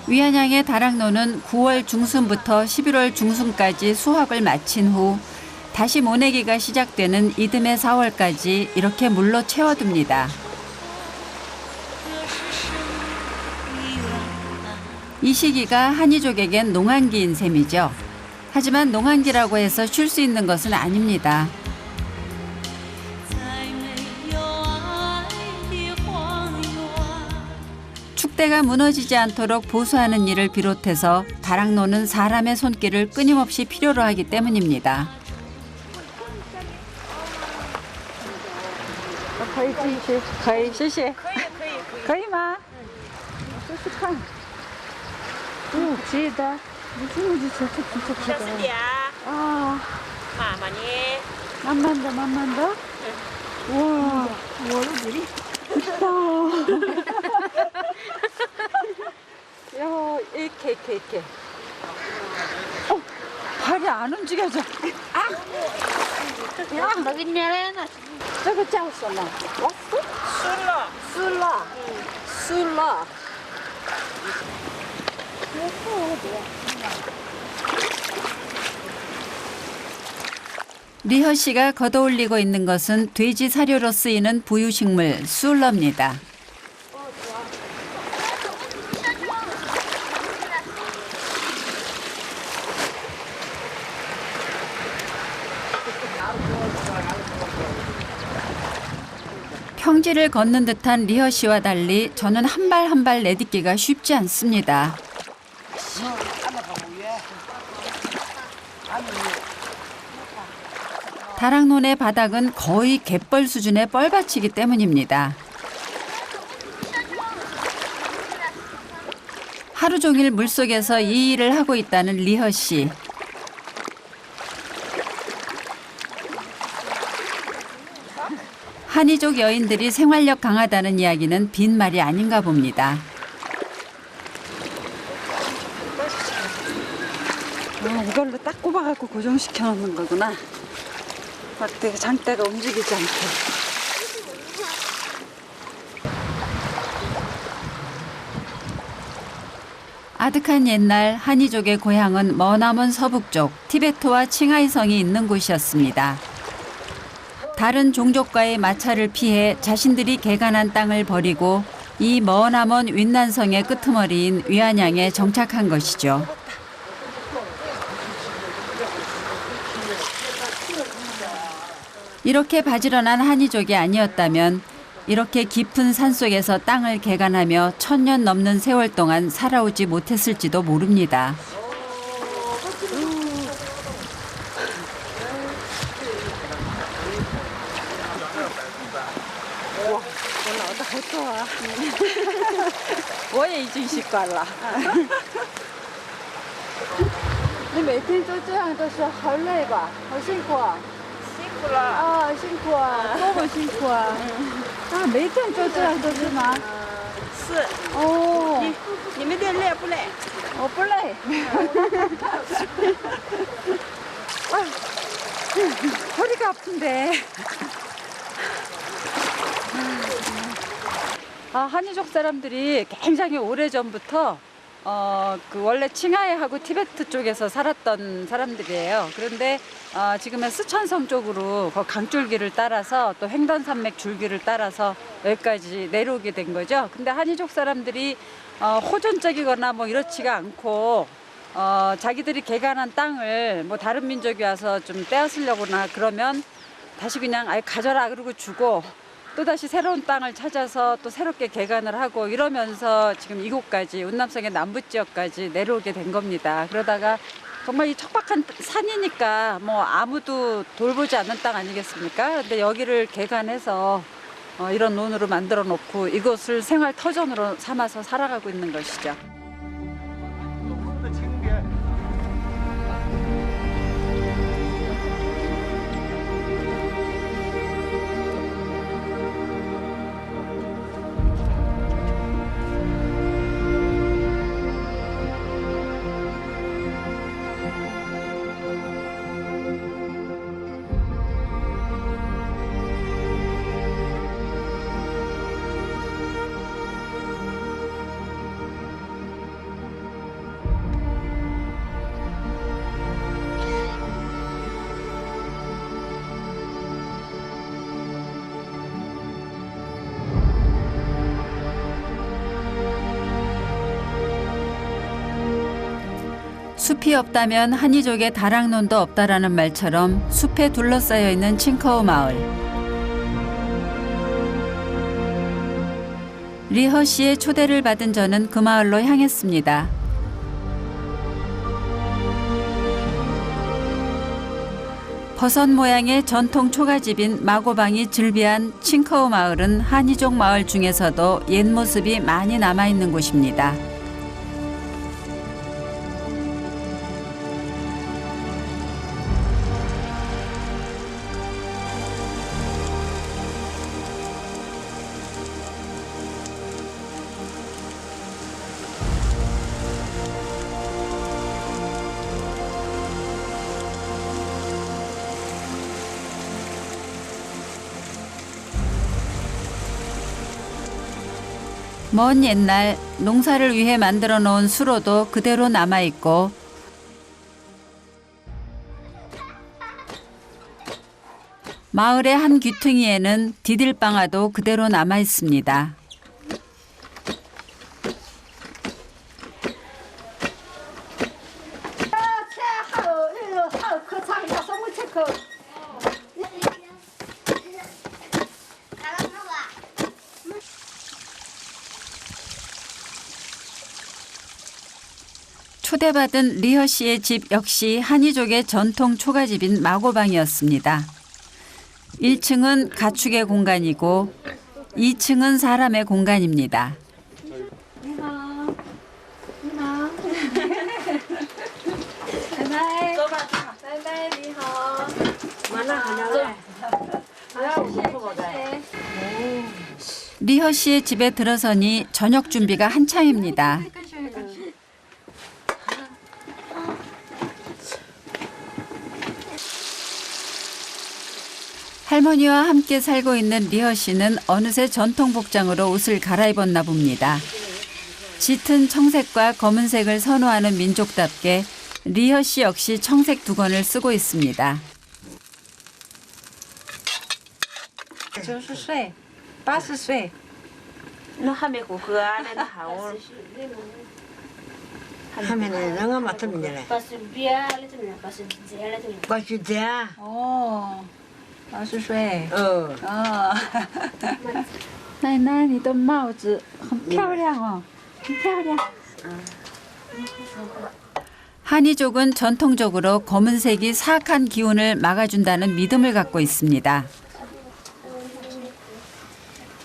위안양의 다락논은 9월 중순부터 11월 중순까지 수확을 마친 후 다시 모내기가 시작되는 이듬해 4월까지 이렇게 물로 채워둡니다. 이 시기가 한이족에겐 농한기인 셈이죠. 하지만 농한기라고 해서 쉴 수 있는 것은 아닙니다. 축대가 무너지지 않도록 보수하는 일을 비롯해서 다락논은 사람의 손길을 끊임없이 필요로 하기 때문입니다. 可以继续，可以，谢谢。可以吗？我试试看。可以的。你这么就小声点啊！慢慢的，慢慢的，慢慢的。哇，我的嘴里。야, 이렇게. 발이 안 움직여져. 야, 너기 내려놔. 저거 짜왔었나? 왔어? 술라. 리허 씨가 걷어올리고 있는 것은 돼지 사료로 쓰이는 부유식물 술러입니다. 평지를 걷는 듯한 리허 씨와 달리 저는 한 발 한 발 내딛기가 쉽지 않습니다. 다락논의 바닥은 거의 갯벌 수준의 뻘밭이기 때문입니다. 하루 종일 물속에서 이 일을 하고 있다는 리허 씨. 한이족 여인들이 생활력 강하다는 이야기는 빈말이 아닌가 봅니다. 아, 이걸로 딱 꼽아갖고 고정시켜 놓는 거구나. 막대 장대가 움직이지 않게. 아득한 옛날 한이족의 고향은 머나먼 서북쪽 티베트와 칭하이성이 있는 곳이었습니다. 다른 종족과의 마찰을 피해 자신들이 개간한 땅을 버리고 이 머나먼 윈난성의 끄트머리인 위안양에 정착한 것이죠. 이렇게 바지런한 한이족이 아니었다면 이렇게 깊은 산속에서 땅을 개간하며 1000년 넘는 세월 동안 살아오지 못했을지도 모릅니다.我也已经习惯了。你每天都这样的是好累吧？好辛苦啊！辛苦了。啊，辛苦啊！多么辛苦啊！啊，每天就这样的是吗？是。哦。你们的累不累？我不累。아, 허리가 아픈데. 한이족 사람들이 굉장히 오래전부터 그 원래 칭하이하고 티베트 쪽에서 살았던 사람들이에요. 그런데 지금은 스촨성 쪽으로 강줄기를 따라서 또 횡단산맥 줄기를 따라서 여기까지 내려오게 된 거죠. 근데 한이족 사람들이 호전적이거나 뭐 이렇지가 않고 자기들이 개간한 땅을 뭐 다른 민족이 와서 좀 떼앗으려거나 그러면 다시 그냥 아예 가져라 그러고 주고 또 다시 새로운 땅을 찾아서 또 새롭게 개간을 하고 이러면서 지금 이곳까지 운남성의 남부 지역까지 내려오게 된 겁니다. 그러다가 정말 이 척박한 산이니까 뭐 아무도 돌보지 않는 땅 아니겠습니까? 근데 여기를 개간해서 이런 논으로 만들어 놓고 이곳을 생활 터전으로 삼아서 살아가고 있는 것이죠. 숲이 없다면 한이족의 다락논도 없다라는 말처럼 숲에 둘러싸여 있는 칭커우 마을. 리허 씨의 초대를 받은 저는 그 마을로 향했습니다. 버섯 모양의 전통 초가집인 마고방이 즐비한 칭커우 마을은 한이족 마을 중에서도 옛 모습이 많이 남아있는 곳입니다. 먼 옛날 농사를 위해 만들어 놓은 수로도 그대로 남아있고 마을의 한 귀퉁이에는 디딜방아도 그대로 남아있습니다. 초대받은 리허 씨의 집 역시 한이족의 전통 초가집인 마고방이었습니다. 1층은 가축의 공간이고 2층은 사람의 공간입니다. 리허 씨의 집에 들어서니 저녁 준비가 한창입니다. 할머니와 함께 살고 있는 리허 씨는 어느새 전통 복장으로 옷을 갈아입었나 봅니다. 짙은 청색과 검은색을 선호하는 민족답게 리허 씨 역시 청색 두건을 쓰고 있습니다. 90岁, 80岁. 너 하면 그거는 하고. 하면은 너가 맡으면 되네. 80대. 오, 80岁. 奶奶，你的帽子很漂亮哦，很漂亮。 한이족은 전통적으로 검은색이 사악한 기운을 막아준다는 믿음을 갖고 있습니다.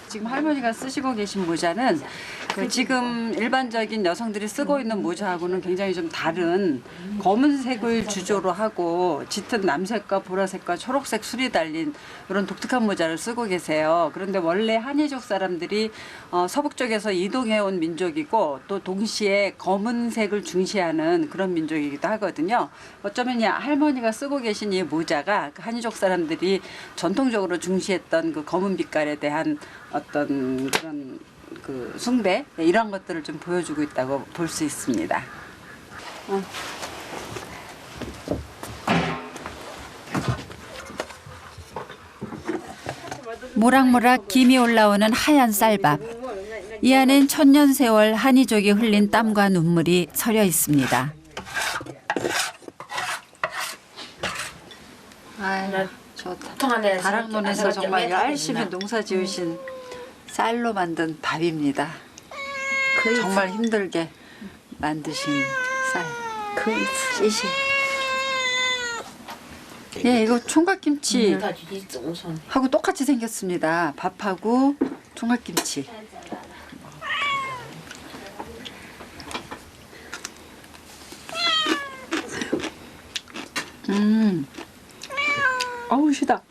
지금 할머니가 쓰시고 계신 모자는 그 지금 일반적인 여성들이 쓰고 있는 모자하고는 굉장히 좀 다른 검은색을 주조로 하고 짙은 남색과 보라색과 초록색 술이 달린 그런 독특한 모자를 쓰고 계세요. 그런데 원래 한이족 사람들이 서북 쪽에서 이동해 온 민족이고 또 동시에 검은색을 중시하는 그런 민족이기도 하거든요. 어쩌면 이 할머니가 쓰고 계신 이 모자가 한이족 사람들이 전통적으로 중시했던 그 검은 빛깔에 대한 어떤 그런 그 숭배 이런 것들을 좀 보여주고 있다고 볼 수 있습니다. 모락모락 김이 올라오는 하얀 쌀밥. 이 안엔 천년 세월 한이족이 흘린 땀과 눈물이 서려 있습니다. 저 다락론에서 정말 열심히 농사 지으신 쌀로 만든 밥입니다. 정말 힘들게 만드신 쌀. 찌시. 예, 이거 총각김치 하고 똑같이 생겼습니다. 밥하고 총각김치. 어우, 시다.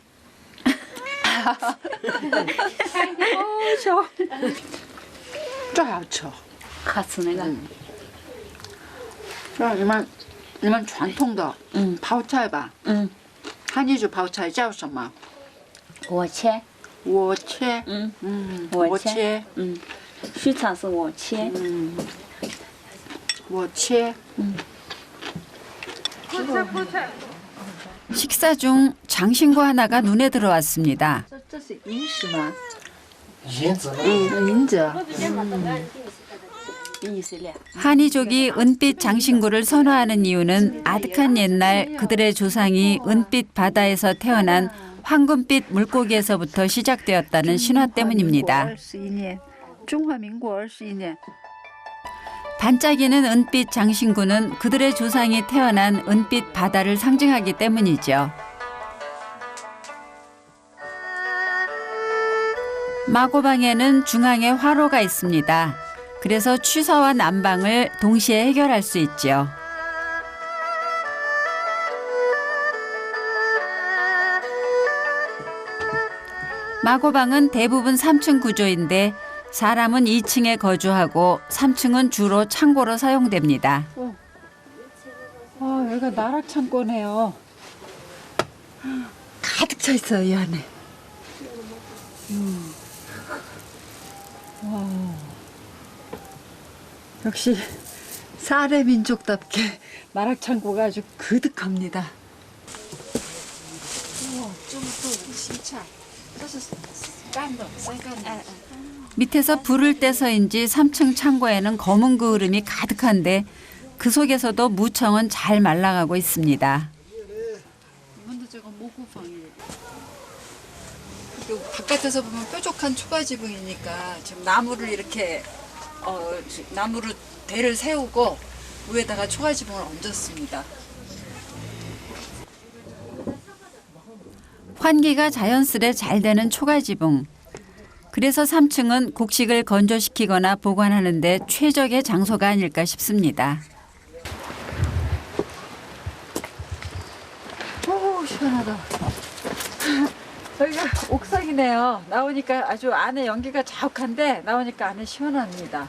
어우, 셔. 这好吃。好吃那个。让你们传统的泡菜吧。한이주泡菜叫什么？我切。我切。我切。西餐是我切。我切。 식사 중 장신구 하나가 눈에 들어왔습니다. 这是银饰吗？银子呢？银子。 한이족이 은빛 장신구를 선호하는 이유는 아득한 옛날 그들의 조상이 은빛 바다에서 태어난 황금빛 물고기에서부터 시작되었다는 신화 때문입니다. 21年，中华民国21年。 반짝이는 은빛 장신구는 그들의 조상이 태어난 은빛 바다를 상징하기 때문이죠. 마고방에는 중앙에 화로가 있습니다. 그래서 취사와 난방을 동시에 해결할 수 있죠. 마고방은 대부분 3층 구조인데 사람은 2층에 거주하고 3층은 주로 창고로 사용됩니다. 여기가 나락 창고네요. 가득 차 있어요, 이 안에. 와. 역시 사례 민족답게 나락 창고가 아주 그득합니다. 밑에서 불을 떼서인지 3층 창고에는 검은 그을음이 가득한데 그 속에서도 무청은 잘 말라가고 있습니다. 바깥에서 보면 뾰족한 초가 지붕이니까 지금 나무를 이렇게 나무로 대를 세우고 위에다가 초가 지붕을 얹었습니다. 환기가 자연스레 잘 되는 초가지붕. 그래서 3층은 곡식을 건조시키거나 보관하는 데 최적의 장소가 아닐까 싶습니다. 오, 시원하다. 여기가 옥상이네요. 나오니까 아주 안에 연기가 자욱한데 나오니까 안에 시원합니다.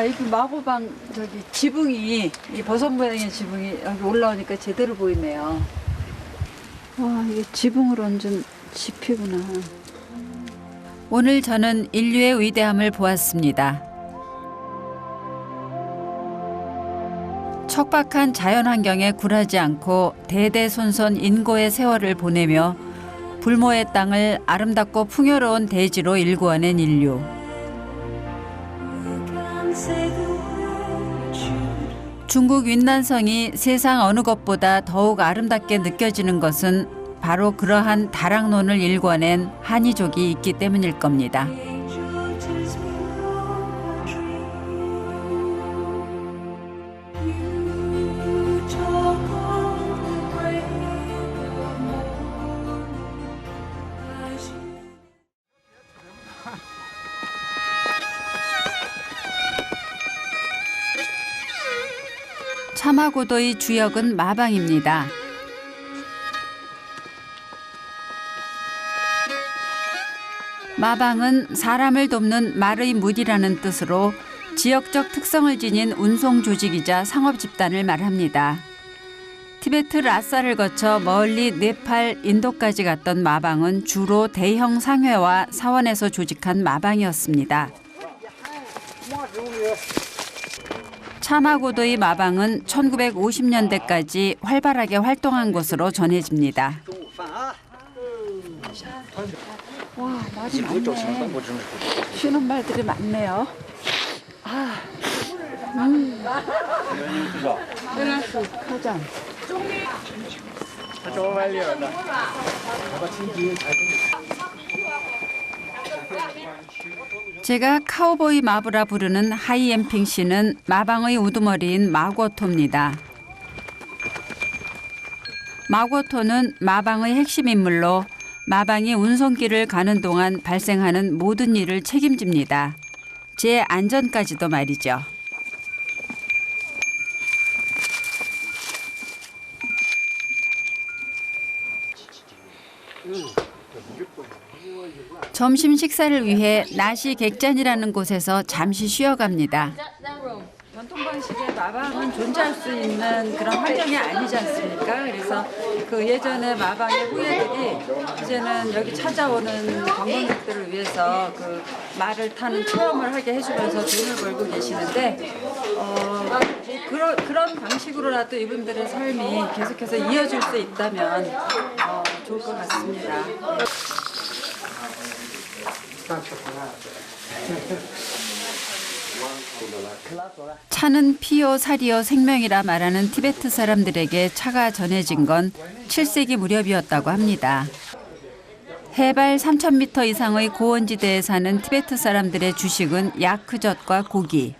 여기 마고방 저기 지붕이 이 버섯 모양의 지붕이 여기 올라오니까 제대로 보이네요. 이게 지붕으로 얹은 지피구나. 오늘 저는 인류의 위대함을 보았습니다. 척박한 자연환경에 굴하지 않고 대대손손 인고의 세월을 보내며 불모의 땅을 아름답고 풍요로운 대지로 일구어낸 인류. 중국 윈난성이 세상 어느 것보다 더욱 아름답게 느껴지는 것은 바로 그러한 다락론을 일궈낸 한이족이 있기 때문일 겁니다. 차마고도의 주역은 마방입니다. 마방은 사람을 돕는 말의 무리라는 뜻으로 지역적 특성을 지닌 운송 조직이자 상업 집단을 말합니다. 티베트 라사를 거쳐 멀리 네팔, 인도까지 갔던 마방은 주로 대형 상회와 사원에서 조직한 마방이었습니다. 차마고도의 마방은 1950년대까지 활발하게 활동한 것으로 전해집니다. 와, 말이 많네. 쉬는 말들이 많네요. 가장. 제가 카우보이 마부라 부르는 하이엠핑 씨는 마방의 우두머리인 마고토입니다. 마고토는 마방의 핵심 인물로 마방이 운송길을 가는 동안 발생하는 모든 일을 책임집니다. 제 안전까지도 말이죠. 점심 식사를 위해 나시 객잔이라는 곳에서 잠시 쉬어갑니다. 전통 방식의 마방은 존재할 수 있는 그런 환경이 아니지 않습니까? 그래서 그 예전에 마방의 후예들이 이제는 여기 찾아오는 관광객들을 위해서 그 말을 타는 체험을 하게 해주면서 돈을 벌고 계시는데 그런 방식으로라도 이분들의 삶이 계속해서 이어질 수 있다면 좋을 것 같습니다. 차는 피요 살이요 생명이라 말하는 티베트 사람들에게 차가 전해진 건 7세기 무렵이었다고 합니다. 해발 3,000m 이상의 고원지대에 사는 티베트 사람들의 주식은 야크젓과 고기.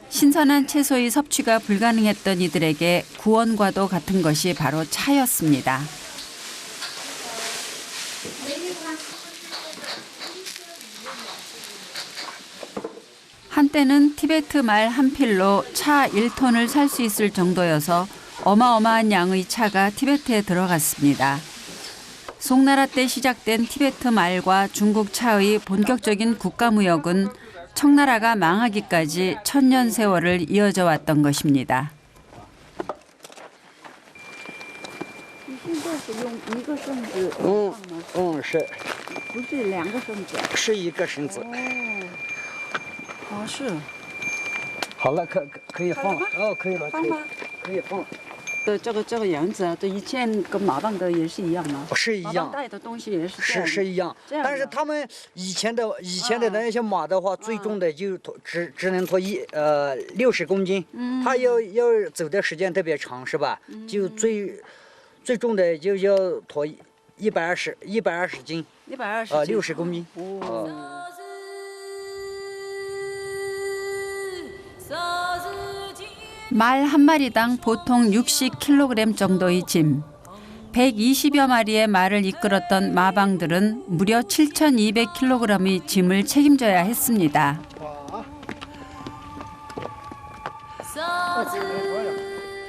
신선한 채소의 섭취가 불가능했던 이들에게 구원과도 같은 것이 바로 차였습니다. 한때는 티베트 말 한 필로 차 1톤을 살 수 있을 정도여서 어마어마한 양의 차가 티베트에 들어갔습니다. 송나라 때 시작된 티베트 말과 중국 차의 본격적인 국가무역은 청나라가 망하기까지 1000년 세월을 이어져 왔던 것입니다. 是，不是2个绳子。是一个绳子。哦，是。好了，可以放了。哦，可以了，可以放了。这个样子啊，这以前跟马帮的也是一样吗？是一样，带的东西也是是一样。但是他们以前的那些马的话，最重的就只能驮60公斤，它要走的时间特别长，是吧？就最重的就要驮120斤，60公斤。말 한 마리당 보통 60kg 정도의 짐. 120여 마리의 말을 이끌었던 마방들은 무려 7,200kg의 짐을 책임져야 했습니다.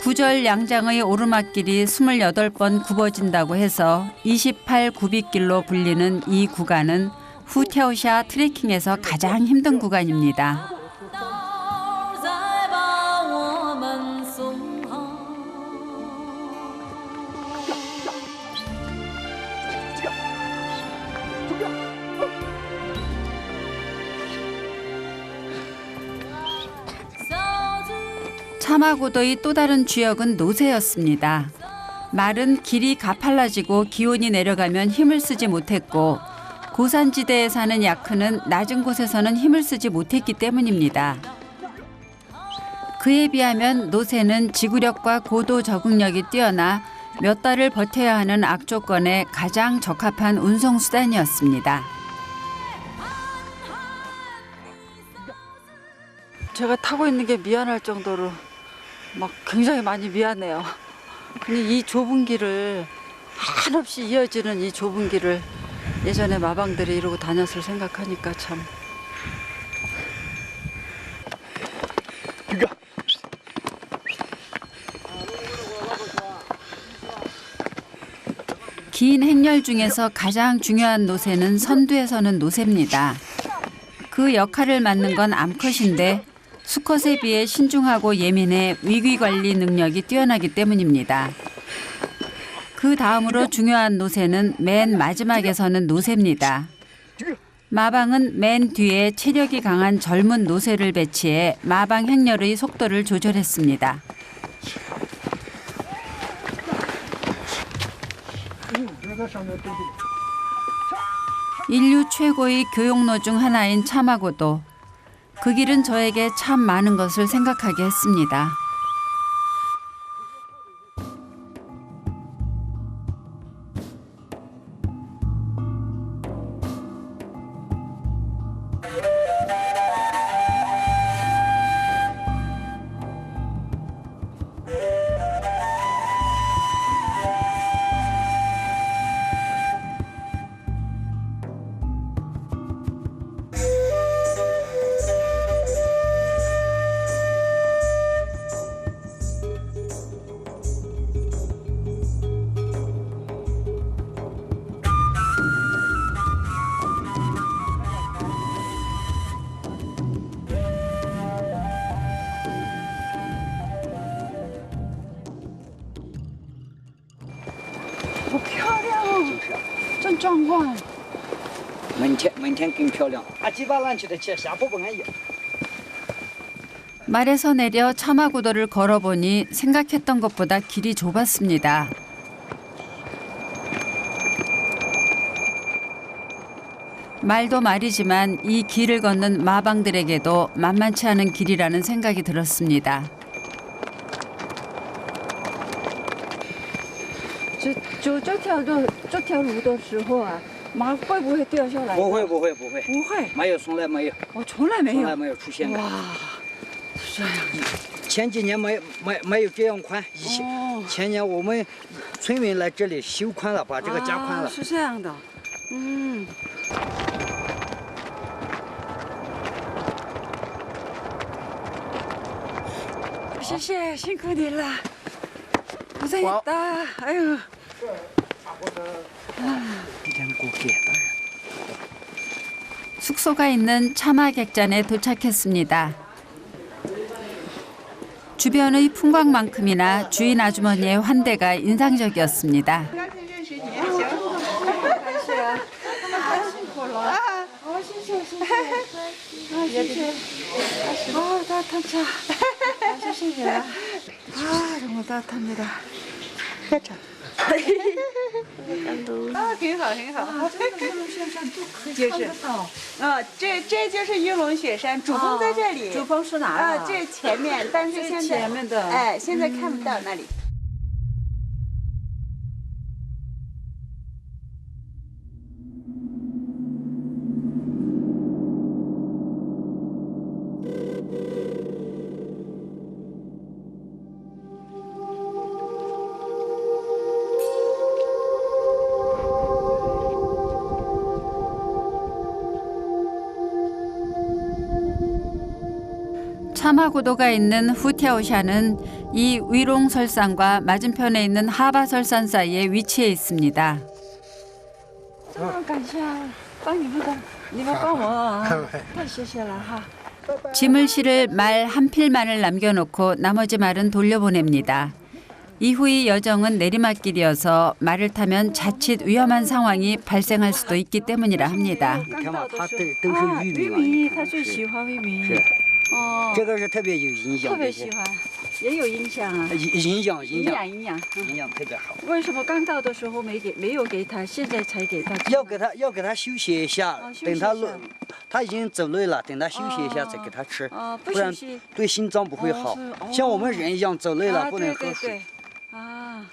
구절 양장의 오르막길이 28번 굽어진다고 해서 28구빗길로 불리는 이 구간은 후티아오샤 트레킹에서 가장 힘든 구간입니다. 차마고도의 또 다른 주역은 노새였습니다. 말은 길이 가팔라지고 기온이 내려가면 힘을 쓰지 못했고 고산지대에 사는 야크는 낮은 곳에서는 힘을 쓰지 못했기 때문입니다. 그에 비하면 노새는 지구력과 고도 적응력이 뛰어나 몇 달을 버텨야 하는 악조건에 가장 적합한 운송수단이었습니다. 제가 타고 있는 게 미안할 정도로 막 굉장히 많이 미안해요. 근데 이 좁은 길을 한없이 이어지는 이 좁은 길을 예전에 마방들이 이러고 다녔을 생각하니까 참. 긴 행렬 중에서 가장 중요한 노새는 선두에 서는 노새입니다. 그 역할을 맡는 건 암컷인데 수컷에 비해 신중하고 예민해 위기 관리 능력이 뛰어나기 때문입니다. 그 다음으로 중요한 노새는 맨 마지막에 서는 노새입니다. 마방은 맨 뒤에 체력이 강한 젊은 노새를 배치해 마방 행렬의 속도를 조절했습니다. 인류 최고의 교육로 중 하나인 차마고도. 그 길은 저에게 참 많은 것을 생각하게 했습니다. 壮观。 门前更漂亮。几把缆去的去，下坡不安逸。 말에서 내려 차마고도를 걸어보니 생각했던 것보다 길이 좁았습니다. 말도 말이지만 이 길을 걷는 마방들에게도 만만치 않은 길이라는 생각이 들었습니다. 走这条路的时候啊，马会不会掉下来？不会，不会，没有，从来没有，我从来没有。从来没有出现过。哇，这样。 前几年没有这样宽，前年我们村民来这里修宽了，把这个加宽了。是这样的，嗯。 谢谢，辛苦你了，고생했다。哎呦， 숙소가 있는 차마객잔에 도착했습니다. 주변의 풍광만큼이나 주인 아주머니의 환대가 인상적이었습니다. 따뜻하다. 谢谢你了，啊，정말 따뜻합니다。喝茶。啊，挺好，挺好。就是这就是玉龙雪山，主峰在这里。主峰是哪儿啊？这前面，但是现在前面的，哎，现在看不到那里。 차마고도가 있는 후티아오샤는 이 위롱설산과 맞은편에 있는 하바설산 사이에 위치해 있습니다. 感谢帮你们帮我，太谢谢了哈。 짐을 실을 말 한 필만을 남겨놓고 나머지 말은 돌려보냅니다. 이후의 여정은 내리막길이어서 말을 타면 자칫 위험한 상황이 발생할 수도 있기 때문이라 합니다. 看嘛，它都是玉米嘛。玉米，他最喜欢玉米。是。 哦，这个是特别有影响，特别喜欢，也有影响啊。影响营养，特别好。为什么刚到的时候没有给他，现在才给他？要给他休息一下，等他已经走累了，等他休息一下再给他吃，不然对心脏不会好。像我们人一样走累了不能喝水。 아.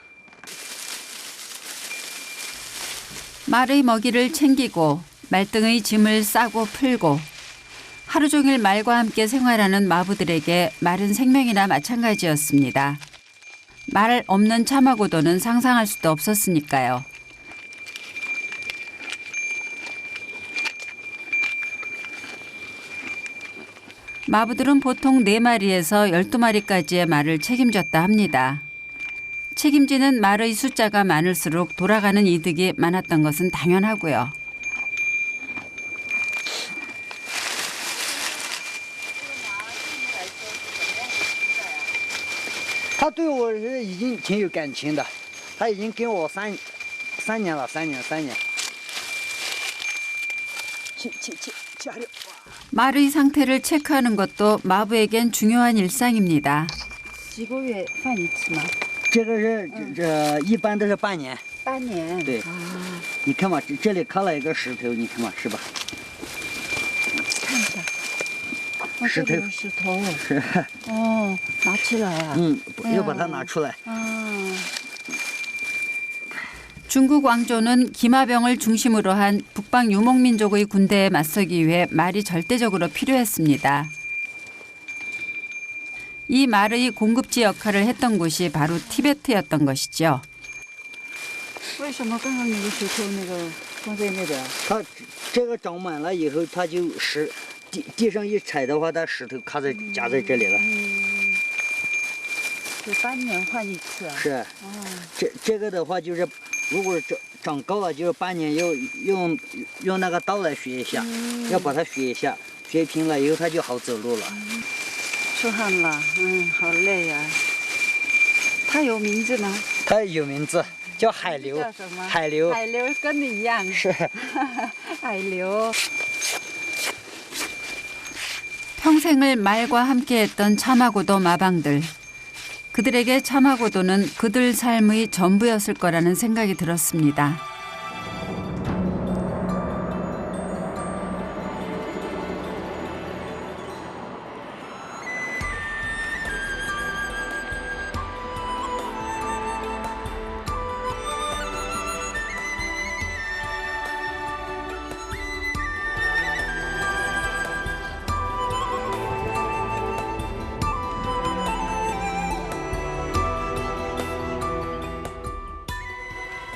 말의 먹이를 챙기고 말등의 짐을 싸고 풀고 하루 종일 말과 함께 생활하는 마부들에게 말은 생명이나 마찬가지였습니다. 말 없는 차마고도는 상상할 수도 없었으니까요. 마부들은 보통 4마리에서 12마리까지의 말을 책임졌다 합니다. 책임지는 말의 숫자가 많을수록 돌아가는 이득이 많았던 것은 당연하고요. 他对我是已经挺有感情的，他已经跟我三年了，三年。去加油！ 말의 상태를 체크하는 것도 마부에겐 중요한 일상입니다. 几个月换一次吗？这个是一般都是半年。半年。对。啊。你看嘛，这里卡了一个石头，你看嘛，是吧？看一下。 石头，石头是哦，拿起来啊！要把它拿出来。 중국 왕조는 기마병을 중심으로 한 북방 유목민족의 군대에 맞서기 위해 말이 절대적으로 필요했습니다. 이 말의 공급지 역할을 했던 곳이 바로 티베트였던 것이죠. 为什么刚刚那个石头那个放在那边？它这个长满了以后，它就地上一踩的话，它石头夹在这里了。就半年换一次啊？是。这个的话就是，如果长高了，就是半年要用那个刀来削一下，要把它削一下，削平了以后它就好走路了。出汗了，好累呀。它有名字吗？它有名字，叫海流叫什么？海流海流跟你一样。是。海流。 평생을 말과 함께했던 차마고도 마방들. 그들에게 차마고도는 그들 삶의 전부였을 거라는 생각이 들었습니다.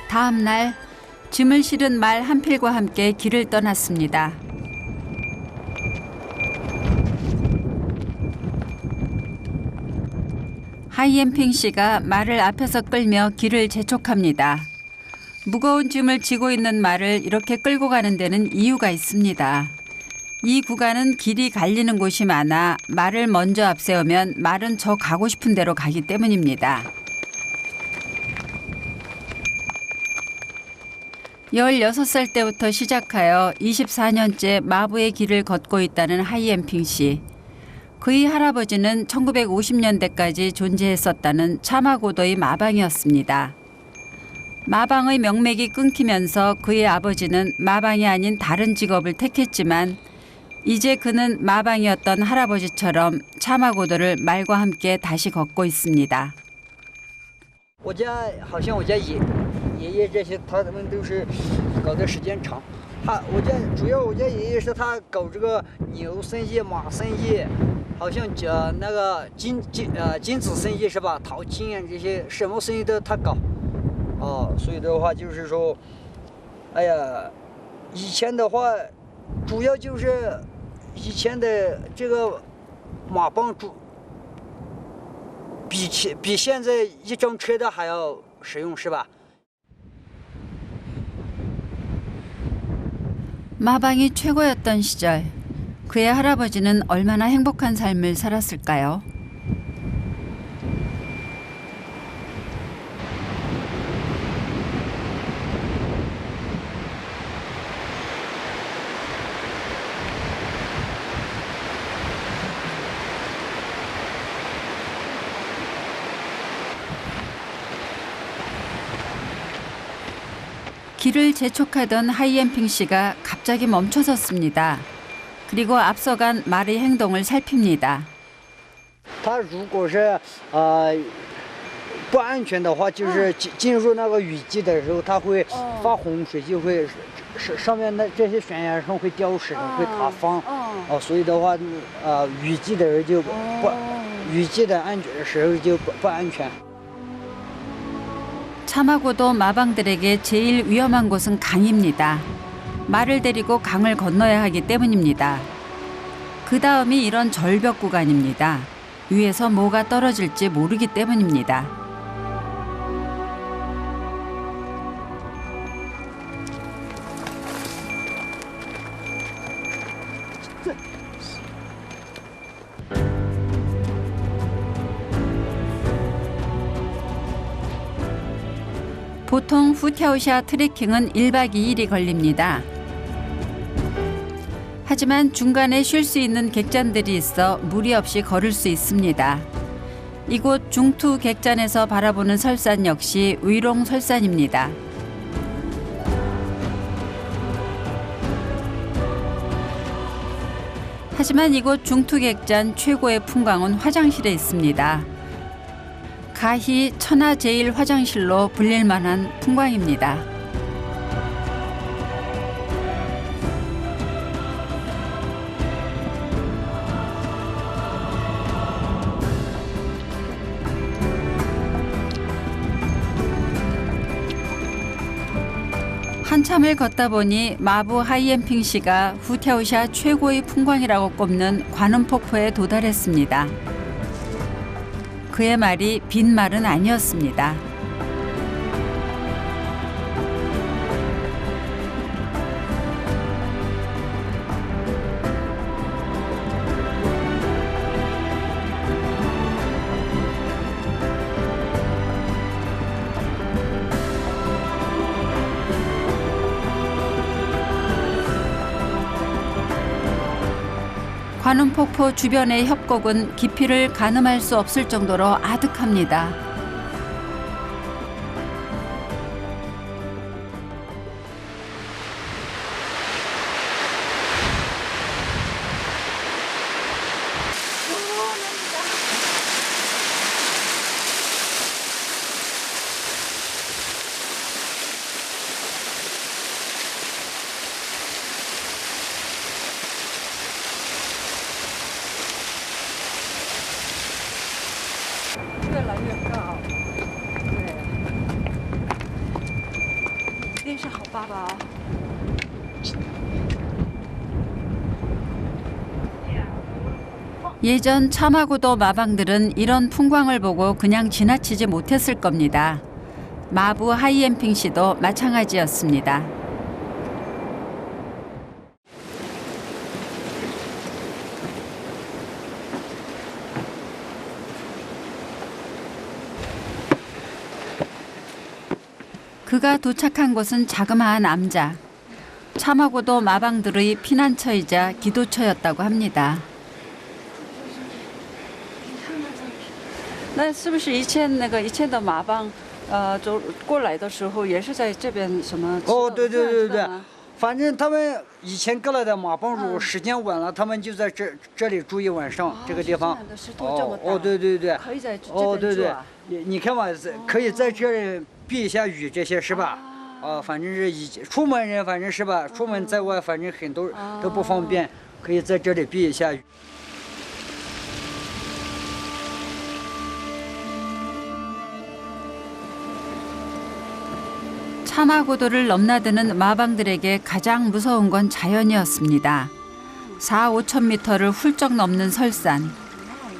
다음 날 짐을 실은 말 한 필과 함께 길을 떠났습니다. 하이엠핑 씨가 말을 앞에서 끌며 길을 재촉합니다. 무거운 짐을 지고 있는 말을 이렇게 끌고 가는 데는 이유가 있습니다. 이 구간은 길이 갈리는 곳이 많아 말을 먼저 앞세우면 말은 저 가고 싶은 대로 가기 때문입니다. 16살 때부터 시작하여 24년째 마부의 길을 걷고 있다는 하이엠핑 씨. 그의 할아버지는 1950년대까지 존재했었다는 차마고도의 마방이었습니다. 마방의 명맥이 끊기면서 그의 아버지는 마방이 아닌 다른 직업을 택했지만 이제 그는 마방이었던 할아버지처럼 차마고도를 말과 함께 다시 걷고 있습니다. 我家好像我家爷爷这些，他们都是搞的时间长。我家主要我家爷爷是他搞这个牛生意、马生意，好像那个金子生意是吧？淘金啊这些什么生意都他搞。所以的话就是说，哎呀，以前的话，主要就是以前的这个马帮主。 比现在一张车的还要实用，是吧？ 마방이 최고였던 시절, 그의 할아버지는 얼마나 행복한 삶을 살았을까요? 길을 재촉하던 하이엠핑 씨가 갑자기 멈춰섰습니다. 그리고 앞서간 말의 행동을 살핍니다. 他如果是不安全的话，就是进入那个雨季的时候，它会发洪水，就会上面的这些悬崖上会掉石头，会塌方。所以的话，雨季的时候就不，雨季的时候就不安全。 차마고도 마방들에게 제일 위험한 곳은 강입니다. 말을 데리고 강을 건너야 하기 때문입니다. 그 다음이 이런 절벽 구간입니다. 위에서 뭐가 떨어질지 모르기 때문입니다. 보통 후티아오샤 트레킹은 1박 2일이 걸립니다. 하지만 중간에 쉴 수 있는 객잔들이 있어 무리 없이 걸을 수 있습니다. 이곳 중투 객잔에서 바라보는 설산 역시 위롱 설산입니다. 하지만 이곳 중투 객잔 최고의 풍광은 화장실에 있습니다. 가히 천하 제일 화장실로 불릴 만한 풍광입니다. 한참을 걷다 보니 마부 하이엠핑 씨가 후티아오샤 최고의 풍광이라고 꼽는 관음폭포에 도달했습니다. 그의 말이 빈말은 아니었습니다. 관음폭포 주변의 협곡은 깊이를 가늠할 수 없을 정도로 아득합니다. 예전 차마고도 마방들은 이런 풍광을 보고 그냥 지나치지 못했을 겁니다. 마부 하이엔핑시도 마찬가지였습니다. 그가 도착한 곳은 자그마한 암자. 차마고도 마방들의 피난처이자 기도처였다고 합니다. 那是不是以前的马帮，走过来的时候也是在这边什么？哦，对对对对，反正他们以前过来的马帮主时间晚了，他们就在这里住一晚上，这个地方。哦，对对对。可以在这哦，对对边住啊。，你看嘛，可以在这里避一下雨，这些是吧？反正是出门人，反正是吧，出门在外，反正很多都不方便，可以在这里避一下雨。 차마고도를 넘나드는 마방들에게 가장 무서운 건 자연이었습니다. 4~5천 미터를 훌쩍 넘는 설산,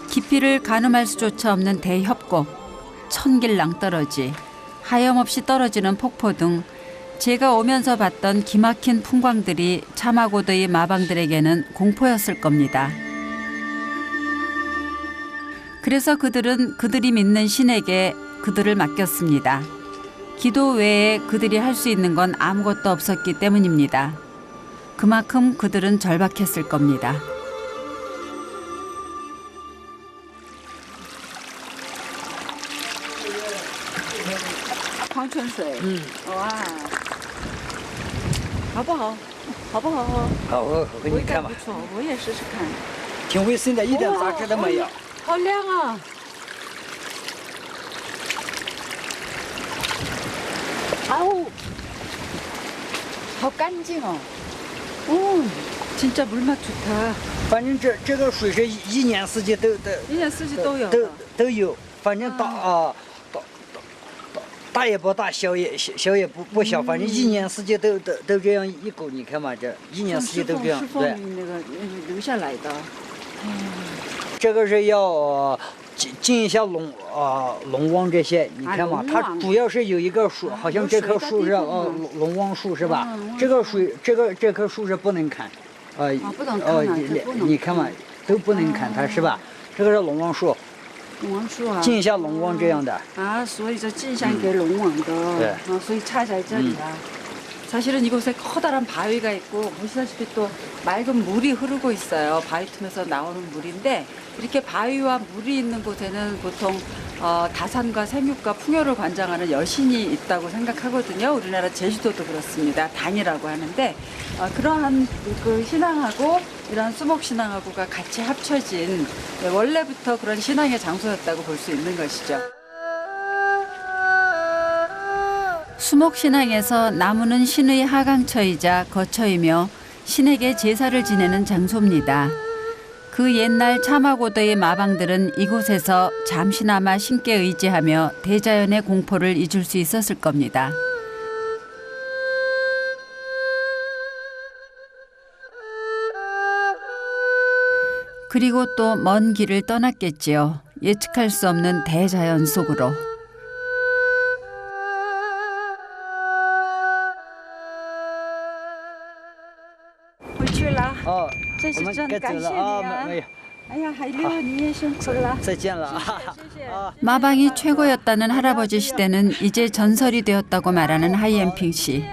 깊이를 가늠할 수조차 없는 대협곡, 천길 낭떠러지, 하염없이 떨어지는 폭포 등 제가 오면서 봤던 기막힌 풍광들이 차마고도의 마방들에게는 공포였을 겁니다. 그래서 그들은 그들이 믿는 신에게 그들을 맡겼습니다. 기도 외에 그들이 할 수 있는 건 아무것도 없었기 때문입니다. 그만큼 그들은 절박했을 겁니다. 황천水，哇，好不好？好不好喝？好，我给你看吧不，错，我也试试看。挺卫生的，一点杂质都没有。好亮啊！ 아우, 好干净哦. 진짜 물맛 좋다. 反正这个水是一年四季一年四季都有。都有，反正大也不大，小也不小，反正一年四季都这样一股，你看嘛，这一年四季都这样。是风雨那个流下来的。这个是要进一下龙王这些，你看嘛，它主要是有一个树，好像这棵树是龙王树是吧？这个这棵树是不能砍，不能砍你看嘛，都不能砍它是吧？这个是龙王树。 龙王树啊，进香龙王这样的啊，所以就进香给龙王的，对，所以插在这里啊。 사실은 이곳에 커다란 바위가 있고 보시다시피 또 맑은 물이 흐르고 있어요. 바위 틈에서 나오는 물인데 이렇게 바위와 물이 있는 곳에는 보통 다산과 생육과 풍요를 관장하는 여신이 있다고 생각하거든요. 우리나라 제주도도 그렇습니다. 단이라고 하는데 그러한 그 신앙하고 이런 수목신앙하고가 같이 합쳐진 원래부터 그런 신앙의 장소였다고 볼 수 있는 것이죠. 수목신앙에서 나무는 신의 하강처이자 거처이며 신에게 제사를 지내는 장소입니다. 그 옛날 차마고도의 마방들은 이곳에서 잠시나마 신께 의지하며 대자연의 공포를 잊을 수 있었을 겁니다. 그리고 또 먼 길을 떠났겠지요. 예측할 수 없는 대자연 속으로. 回去了，哦，真是我们该走真感谢了啊，你啊！没有，哎呀，海六，你也辛苦了。再见了。谢谢。 마방이 최고였다는 할아버지 시대는 이제 전설이 되었다고 말하는 하이엔핑 씨.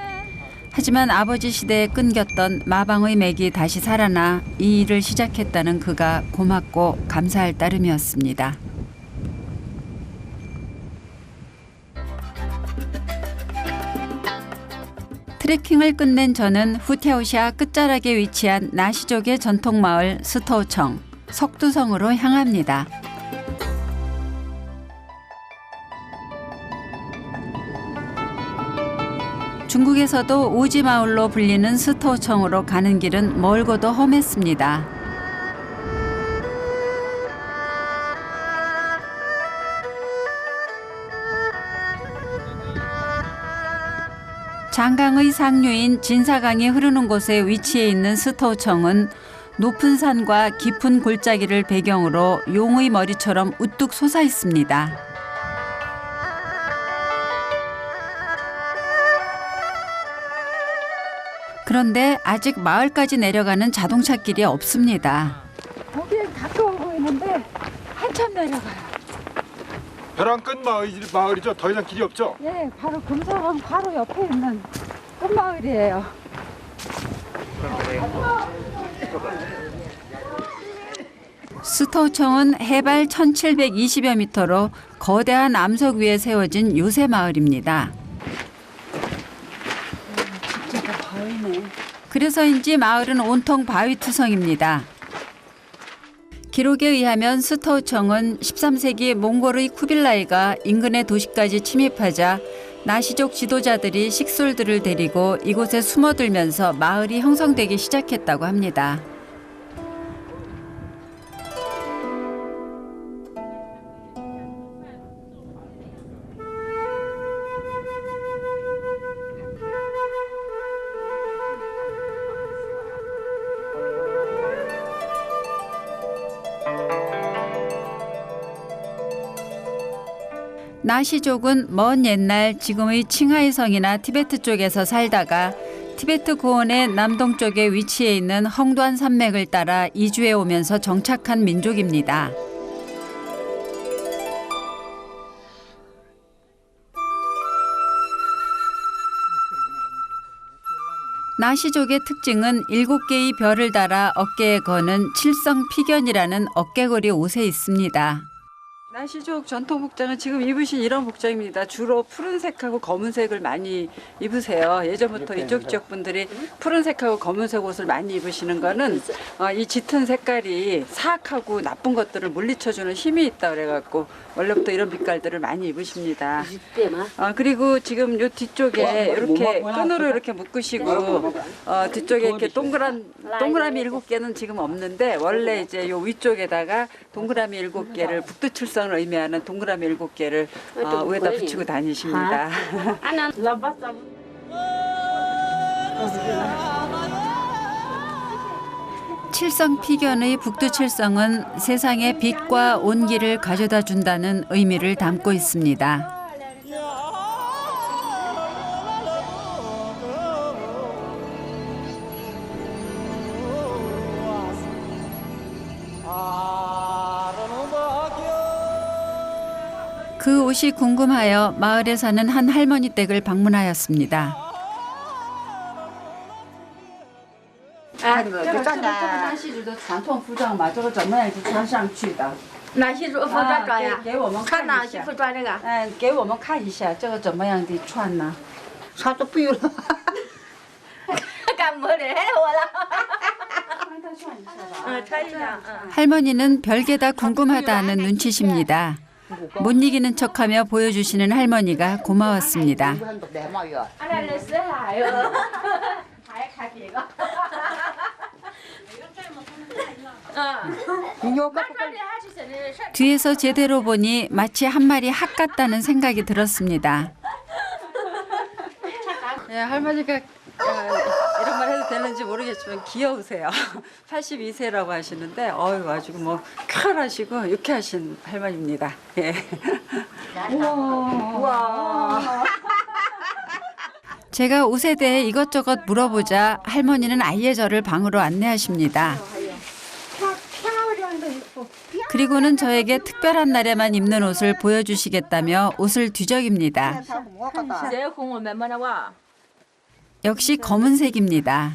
하지만 아버지 시대에 끊겼던 마방의 맥이 다시 살아나 이 일을 시작했다는 그가 고맙고 감사할 따름이었습니다. 트레킹을 끝낸 저는 후티아오시아 끝자락에 위치한 나시족의 전통마을 스토우청, 석두성으로 향합니다. 중국에서도 오지마을로 불리는 스토우청으로 가는 길은 멀고도 험했습니다. 장강의 상류인 진사강이 흐르는 곳에 위치해 있는 스토우청은 높은 산과 깊은 골짜기를 배경으로 용의 머리처럼 우뚝 솟아 있습니다. 그런데 아직 마을까지 내려가는 자동차 길이 없습니다. 거기엔 가까워 보이는데 한참 내려가요. 벼랑 끝 마을이죠. 더 이상 길이 없죠. 예, 바로 금성원 바로 옆에 있는 끝마을이에요. 스토우청은 해발 1720여 미터로 거대한 암석 위에 세워진 요새 마을입니다. 그래서인지 마을은 온통 바위투성입니다. 기록에 의하면 스토우청은 13세기 몽골의 쿠빌라이가 인근의 도시까지 침입하자 나시족 지도자들이 식솔들을 데리고 이곳에 숨어들면서 마을이 형성되기 시작했다고 합니다. 나시족은 먼 옛날 지금의 칭하이성이나 티베트 쪽에서 살다가 티베트 고원의 남동쪽에 위치해 있는 헝두안 산맥을 따라 이주해 오면서 정착한 민족입니다. 나시족의 특징은 7개의 별을 달아 어깨에 거는 칠성피견이라는 어깨걸이 옷에 있습니다. 나시족 전통 복장은 지금 입으신 이런 복장입니다. 주로 푸른색하고 검은색을 많이 입으세요. 예전부터 이쪽 지역 분들이 푸른색하고 검은색 옷을 많이 입으시는 거는 이 짙은 색깔이 사악하고 나쁜 것들을 물리쳐주는 힘이 있다 그래갖고 원래부터 이런 빛깔들을 많이 입으십니다. 그리고 지금 요 뒤쪽에 이렇게 끈으로 이렇게 묶으시고 뒤쪽에 이렇게 동그라미 7개는 지금 없는데 원래 이제 요 위쪽에다가 동그라미 7개를 북두칠성을 의미하는 동그라미 7개를 위에다 붙이고 다니십니다. 칠성피견의 북두칠성은 세상에 빛과 온기를 가져다 준다는 의미를 담고 있습니다. 그 옷이 궁금하여 마을에 사는 한 할머니 댁을 방문하였습니다. 这个南西族的传统服装嘛，这个怎么样子穿上去的？哪些服装装呀？给我们看穿哪一下。些服装这个？给我们看一下这个怎么样的穿呢？穿都不用了。干么的？我了。穿一下。 할머니는 별게 다 궁금하다는 눈치십니다. 못 이기는 척하며 보여주시는 할머니가 고마웠습니다. 뒤에서 제대로 보니 마치 한 마리 학 같다는 생각이 들었습니다. 예, 할머니가 이런 말 해도 되는지 모르겠지만 귀여우세요. 82세라고 하시는데 아주 뭐 쾌활하시고 유쾌하신 할머니입니다. 예. 우와. 제가 옷에 대해 이것저것 물어보자 할머니는 아예 저를 방으로 안내하십니다. 그리고는 저에게 특별한 날에만 입는 옷을 보여주시겠다며 옷을 뒤적입니다. 역시 검은색입니다.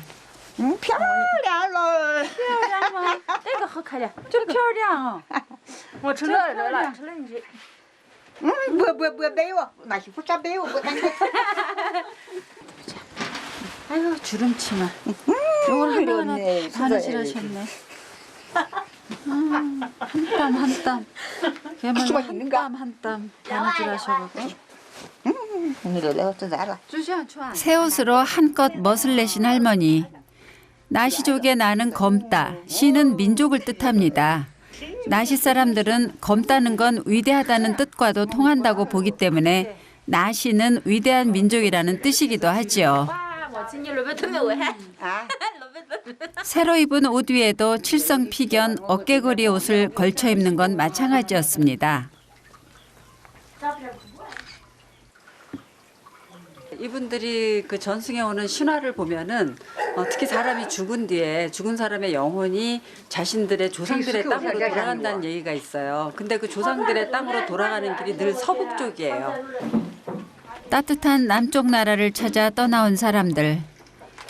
漂亮了。漂亮吗？这个好看点，这个漂亮哦。我吃了来了，吃了你这。不白我，那媳妇啥白我不敢看。 아유 주름치마. 이걸 하나하나 바느질하셨네. 한 땀. 그야말로 한 땀 한 땀 바느질하셔갖고. 새 옷으로 한껏 멋을 내신 할머니. 나시족에 나는 검따, 시는 민족을 뜻합니다. 나시 사람들은 검따는 건 위대하다는 뜻과도 통한다고 보기 때문에 나시는 위대한 민족이라는 뜻이기도 하지요. 새로 입은 옷 위에도 칠성피견 어깨걸이 옷을 걸쳐 입는 건 마찬가지였습니다. 이분들이 그 전승에 오는 신화를 보면은 특히 사람이 죽은 뒤에 죽은 사람의 영혼이 자신들의 조상들의 땅으로 돌아간다는 얘기가 있어요. 근데 그 조상들의 땅으로 돌아가는 길이 늘 서북 쪽이에요. 따뜻한 남쪽 나라를 찾아 떠나온 사람들.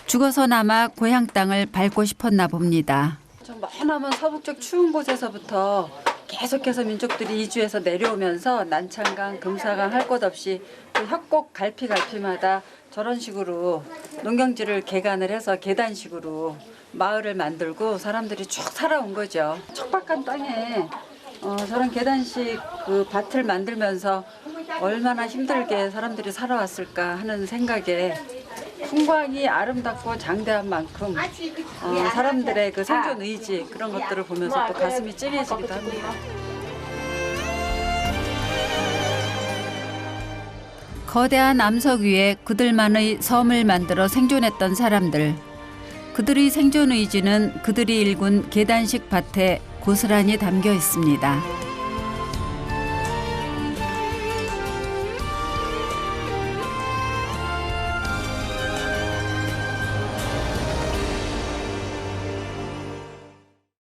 죽어서나마 고향 땅을 밟고 싶었나 봅니다. 좀 머나먼 서북쪽 추운 곳에서부터 계속해서 민족들이 이주해서 내려오면서 난창강, 금사강 할 것 없이 그 협곡 갈피마다 저런 식으로 농경지를 개간을 해서 계단식으로 마을을 만들고 사람들이 쭉 살아온 거죠. 척박한 땅에 저런 계단식 그 밭을 만들면서 얼마나 힘들게 사람들이 살아왔을까 하는 생각에 풍광이 아름답고 장대한 만큼 사람들의 그 생존 의지 그런 것들을 보면서 또 가슴이 찡해지기도 합니다. 거대한 암석 위에 그들만의 섬을 만들어 생존했던 사람들. 그들의 생존 의지는 그들이 일군 계단식 밭에 고스란히 담겨 있습니다.